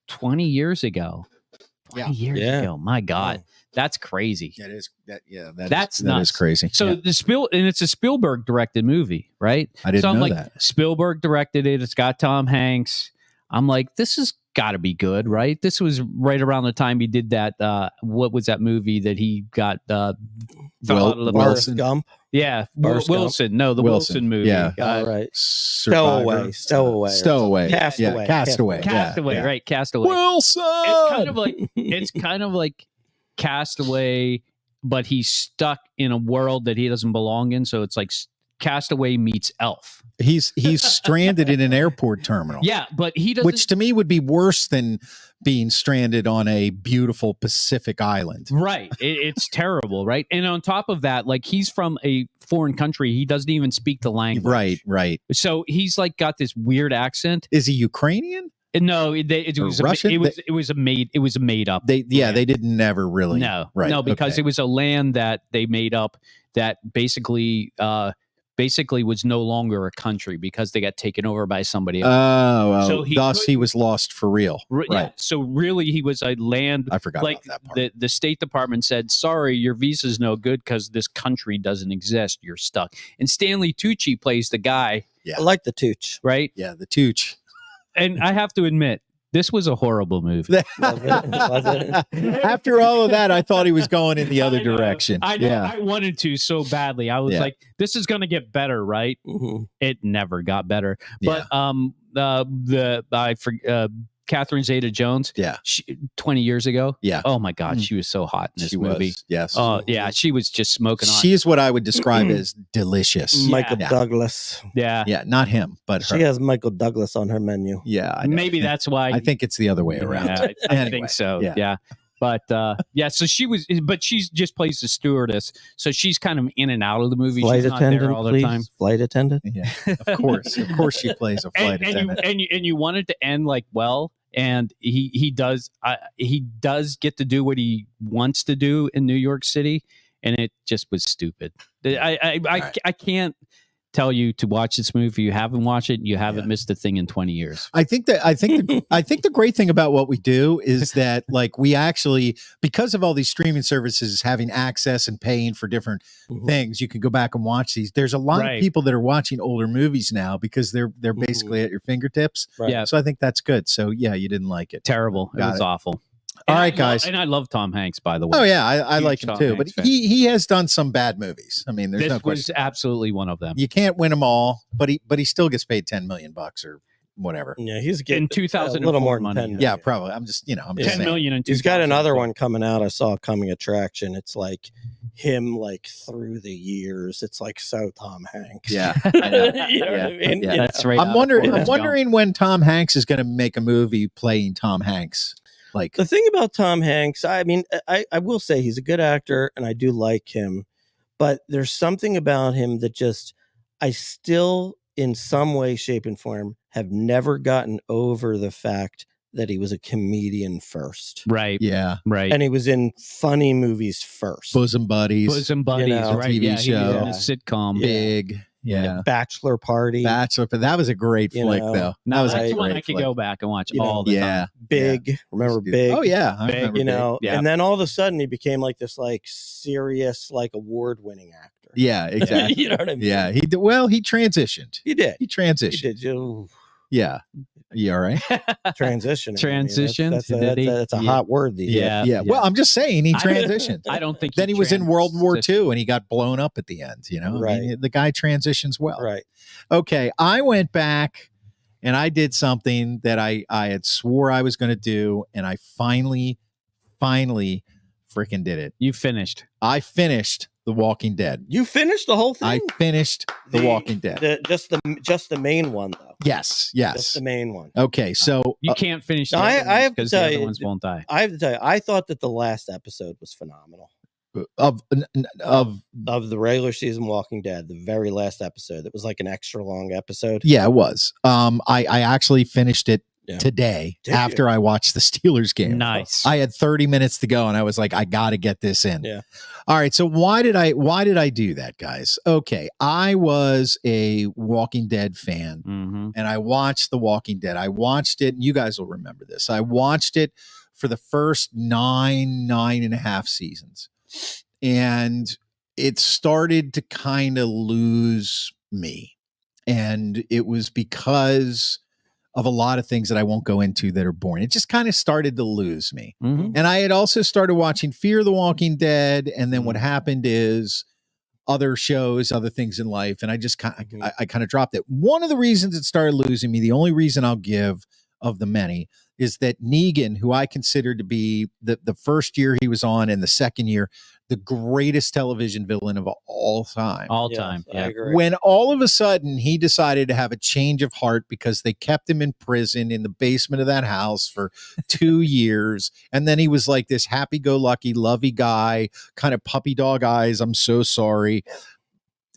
20 years ago. 20 years Yeah. ago. My God. That's crazy. That is That's that is nuts. crazy. So Yeah. and it's a Spielberg directed movie, right? I didn't so I'm know like, that. Spielberg directed it. It's got Tom Hanks. I'm like, this has got to be good, right? This was right around the time he did that. What was that movie that he got? Wilson. Forrest Gump. Yeah, Forrest Gump. Wilson. No, the Wilson movie. Yeah. All right. Survivor. Stowaway. Stowaway. Castaway. Yeah, Castaway. Castaway, Yeah. right? Castaway. Wilson. It's kind of like Castaway, but he's stuck in a world that he doesn't belong in. So it's like Castaway meets Elf. He's stranded in an airport terminal. Yeah, but he doesn't. Which to me would be worse than being stranded on a beautiful Pacific island. Right. It's terrible, right? And on top of that, like he's from a foreign country. He doesn't even speak the language. Right. So he's like got this weird accent. Is he Ukrainian? And no, it was Russian? it was a made up. They didn't never really. No, Right. no, because okay. it was a land that they made up that basically was no longer a country because they got taken over by somebody else. Oh, So thus he was lost for real. Yeah, Right. so really, he was a land. I forgot Like about that part. the State Department said, sorry, your visa's no good because this country doesn't exist. You're stuck. And Stanley Tucci plays the guy, I like the Tooch. right? Yeah, the Tooch. And I have to admit, this was a horrible movie. Was it? After all of that, I thought he was going in the other I know. direction. I know. Yeah. I wanted to so badly. I was Yeah. like, this is going to get better, right? Mhm. It never got better. Yeah. But Catherine Zeta-Jones, Yeah. 20 years ago. Yeah. Oh my God, she was so hot in this She movie. was. Yes. Oh yeah, she was just smoking on. She is what I would describe as delicious. Michael Yeah. Douglas. Yeah, Yeah, not him, but her. She has Michael Douglas on her menu. Yeah, I know. maybe that's why. I think it's the other way around. Yeah, I Anyway, think so. yeah. Yeah. But yeah, so she was, but she's just plays the stewardess, so she's kind of in and out of the movie. Flight she's not there attendant, all the please. time. Flight attendant. Yeah, of course she plays a flight attendant. And you want it to end like well, and he does get to do what he wants to do in New York City, and it just was stupid. I can't tell you to watch this movie. If you haven't watched it, you haven't missed a thing in 20 years. I think the great thing about what we do is that like we actually, because of all these streaming services having access and paying for different things, you can go back and watch these. There's a lot Right. of people that are watching older movies now because they're basically at your fingertips. Right. Yeah, So I think that's good. So yeah, you didn't like it. terrible. It Got was it. awful. All And right, I guys. and I love Tom Hanks, by the way. Oh yeah, I Huge like him Tom too. But Hanks fan. he has done some bad movies. I mean, there's This no was question. absolutely one of them. You can't win them all, but he still gets paid $10 million or whatever. Yeah, he's getting In 2004 a little more than money. 10 million. Yeah, probably. I'm just 10 saying. million in He's got another 2004. one coming out. I saw a coming attraction. It's like him like through the years. It's like so Tom Hanks. Yeah, I know. You know what I mean? Yeah. You That's know? right. I'm wondering when Tom Hanks is going to make a movie playing Tom Hanks. Like, The thing about Tom Hanks, I mean, I will say he's a good actor and I do like him, but there's something about him that just, I still, in some way, shape, and form, have never gotten over the fact that he was a comedian first. Right. yeah, Right. And he was in funny movies first. Bosom Buddies, Bosom Buddies, know, right? TV Yeah, he was in show. a sitcom. Big, yeah. Bachelor Party. Bachelor, but that was a great You flick, know, though. No, That was that's a one I great could flick. go back and watch You know, all the Yeah, time. Big. Remember Big? Oh yeah, I Big, remember You know, Yeah. and then all of a sudden he became like this like serious, like award-winning actor. Big. Yeah, exactly. You know what I mean? Yeah, he did. Well, he transitioned. He did. He He transitioned. did. You Yeah. You all right? transition. Transitioned, That's did he? a Yeah. hot word these days. Yeah. Yeah. Well, I'm just saying he I- transitioned. I don't think. Then he was in World War transitioned. II and he got blown up at the end. You know, I mean, Right. the guy transitions well. Right. Okay, I went back and I did something that I had swore I was going to do, and I finally freaking did it. You finished. I finished The Walking Dead. You finished the whole thing. I finished The Walking Dead. Just the main one though. Yes, Just yes. the main one. Okay, so You can't finish. no, I have to because the tell other you, ones won't die. I have to tell you, I thought that the last episode was phenomenal of of the regular season Walking Dead. The very last episode, it was like an extra long episode. yeah, it was. I actually finished it today Did after you? I watched the Steelers game. Nice. I had 30 minutes to go and I was like, I got to get this in. Yeah. All right. So why did I do that, guys? Okay. I was a Walking Dead fan and I watched The Walking Dead. I watched it, and you guys will remember this. I watched it for the first 9.5 seasons. And it started to kind of lose me. And it was because of a lot of things that I won't go into that are boring. It just kind of started to lose me. And I had also started watching Fear the Walking Dead. And then what happened is other shows, other things in life. And I just kind of dropped it. One of the reasons it started losing me, the only reason I'll give of the many, is that Negan, who I consider to be the first year he was on and the second year, the greatest television villain of all time. All time. I Yeah. agree. When all of a sudden he decided to have a change of heart because they kept him in prison in the basement of that house for 2 years. And then he was like this happy-go-lucky, lovey guy, kind of puppy dog eyes. I'm so sorry.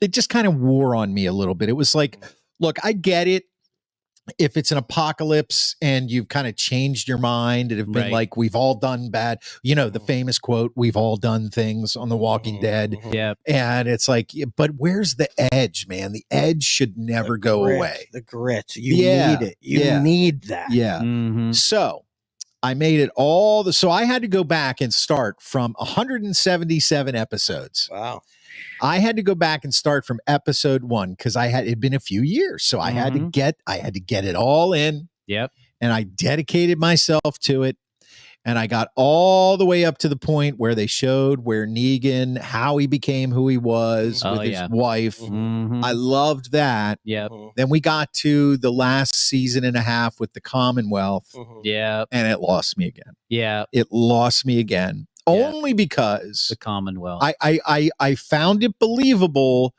It just kind of wore on me a little bit. It was like, look, I get it. If it's an apocalypse and you've kind of changed your mind and have been like, we've all done bad, the famous quote, we've all done things on The Walking Dead. Yeah. And it's like, but where's the edge, man? The edge should never go away. The grit. You need it. You need that. Yeah. So I made it so I had to go back and start from 177 episodes. Wow. I had to go back and start from episode 1 because it'd been a few years. So I had to get it all in. Yep. And I dedicated myself to it. And I got all the way up to the point where they showed where Negan, how he became who he was with his wife. I loved that. Yep. Then we got to the last season and a half with the Commonwealth. Yeah. And it lost me again. Yeah. It lost me again. Only because the Commonwealth. I found it believable,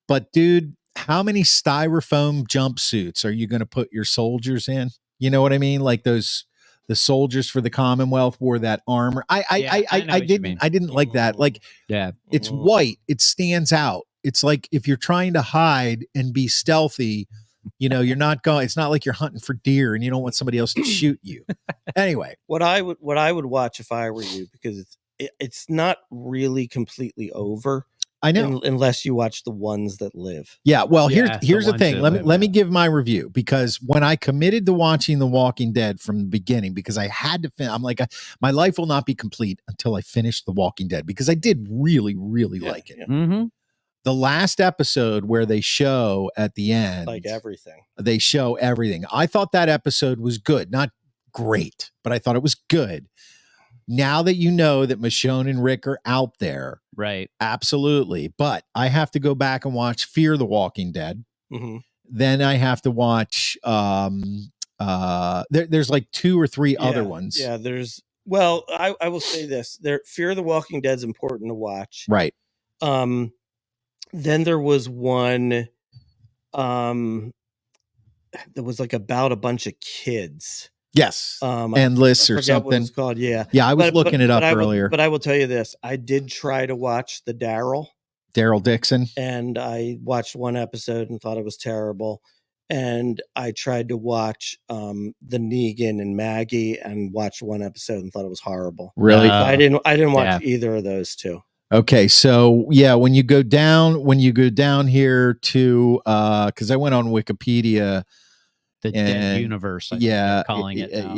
but dude, how many styrofoam jumpsuits are you going to put your soldiers in? You know what I mean? Like the soldiers for the Commonwealth wore that armor. I didn't like that. Like, it's white. It stands out. It's like if you're trying to hide and be stealthy, you're not going. It's not like you're hunting for deer and you don't want somebody else to shoot you. Anyway, what I would watch if I were you, because it's not really completely over. I know, unless you watch the ones that live. Yeah. Well, here's the thing. Let me give my review, because when I committed to watching The Walking Dead from the beginning, because I had to I'm like, my life will not be complete until I finish The Walking Dead, because I did really, really like it. Yeah. The last episode where they show at the end, like everything, they show everything. I thought that episode was good, not great, but I thought it was good. Now that you know that Michonne and Rick are out there, right? Absolutely. But I have to go back and watch Fear the Walking Dead. Then I have to watch. There's like 2 or 3 other ones. Yeah, there's. Well, I will say this: Fear the Walking Dead's important to watch, right? Then there was one that was like about a bunch of kids. Yes. Endless or something. What it's called. Yeah. Yeah. I was looking it up earlier. But I will tell you this. I did try to watch the Daryl Dixon. And I watched one episode and thought it was terrible. And I tried to watch the Negan and Maggie and watched one episode and thought it was horrible. Really? I didn't watch either of those two. Okay, so when you go down here to because I went on Wikipedia, the Dead Universe, calling it now.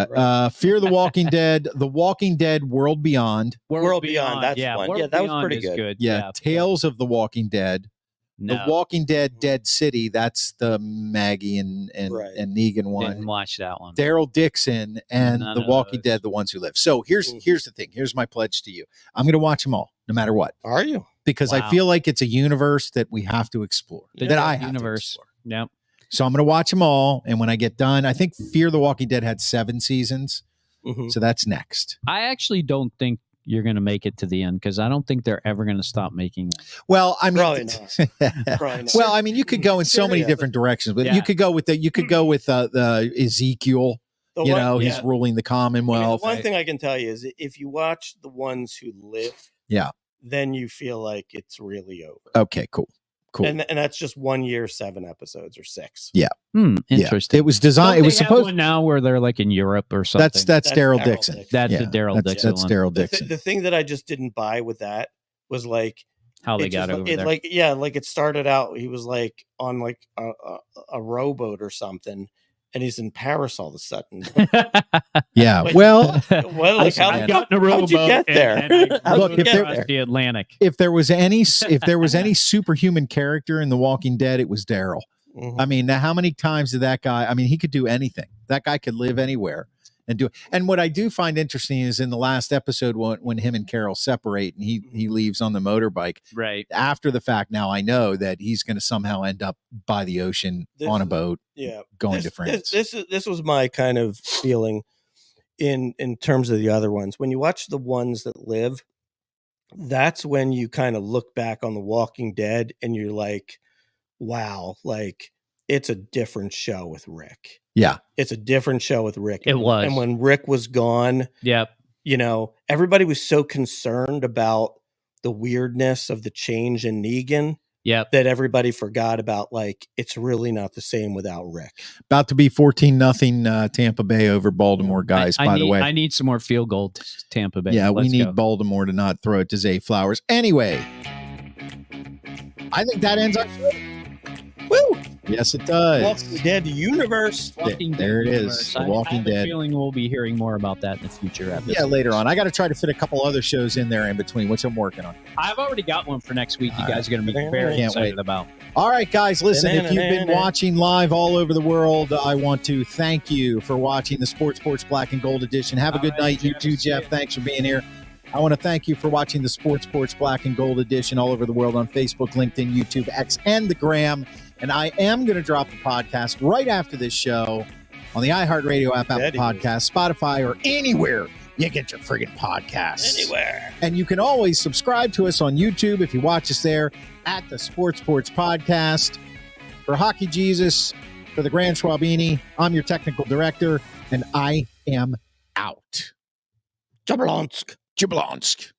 Right. Fear the Walking Dead, The Walking Dead, World Beyond. World Beyond, that's one. World that Beyond was pretty good. Yeah, Tales of the Walking Dead. No. The Walking Dead, Dead City. That's the Maggie and Negan one. Didn't watch that one. Daryl Dixon and The Walking Dead, The Ones Who Live. So here's the thing. Here's my pledge to you. I'm going to watch them all, no matter what. Are you? Because I feel like it's a universe that we have to explore. That I have to explore. Yep. So I'm going to watch them all, and when I get done, I think Fear the Walking Dead had 7 seasons. So that's next. I actually don't think you're going to make it to the end, because I don't think they're ever going to stop making them. Well, I mean, probably not. Well, I mean, you could go in so many different directions, but you could go with the Ezekiel. He's ruling the Commonwealth. One thing I can tell you is if you watch The Ones Who Live, then you feel like it's really over. Okay, cool. Cool. And that's just 1 year, 7 episodes or 6. Interesting. It was designed. Don't It was they have supposed. one now where they're like in Europe or something. That's Daryl Dixon. That's Yeah, the Daryl Dixon. That's one. Daryl Dixon. The thing that I just didn't buy with that was like How they got over there. Like it started out. He was like on like a rowboat or something, and he's in Paris all of a sudden. Yeah. Wait, Well, like how'd you get there? Look, if there- across the Atlantic. if there was any superhuman character in The Walking Dead, it was Daryl. Mhm. I mean, now how many times did that guy? I mean, he could do anything. That guy could live anywhere and do it. And what I do find interesting is in the last episode when him and Carol separate and he leaves on the motorbike. Right. After the fact, now I know that he's going to somehow end up by the ocean on a boat, going to France. This was my kind of feeling in terms of the other ones. When you watch the ones that live, that's when you kind of look back on The Walking Dead and you're like, wow, like it's a different show with Rick. Yeah. It's a different show with Rick. It was. And when Rick was gone, Yep. you know, everybody was so concerned about the weirdness of the change in Negan Yep. that everybody forgot about, like, it's really not the same without Rick. About to be 14-0 Tampa Bay over Baltimore, guys, by the way. I need some more field goal Tampa Bay. Yeah, we Let's need go. Baltimore to not throw it to Zay Flowers. Anyway, I think that ends our show. Woo! Yes, it does. Walking Dead universe. Walking Dead There it is. universe. The I Walking have a Dead. feeling we'll be hearing more about that in the future episodes. Yeah, later on. I got to try to fit a couple other shows in there in between, which I'm working on. I've already got one for next week. You All guys are going to be very Can't excited wait. about. All right, guys, listen, if you've been watching live all over the world, I want to thank you for watching the Sports Porch Black and Gold edition. Have a good night. You too, Jeff. Thanks for being here. I want to thank you for watching the Sports Porch Black and Gold edition all over the world on Facebook, LinkedIn, YouTube, X, and the Gram. And I am going to drop a podcast right after this show on the iHeartRadio app, Apple Podcasts, Spotify, or anywhere you get your friggin' podcasts. Anywhere. And you can always subscribe to us on YouTube if you watch us there at the Sports Porch Podcast. For Hockey Jesus, for the Grand Schwabini, I'm your technical director, and I am out. Jablonsk. Jablonsk.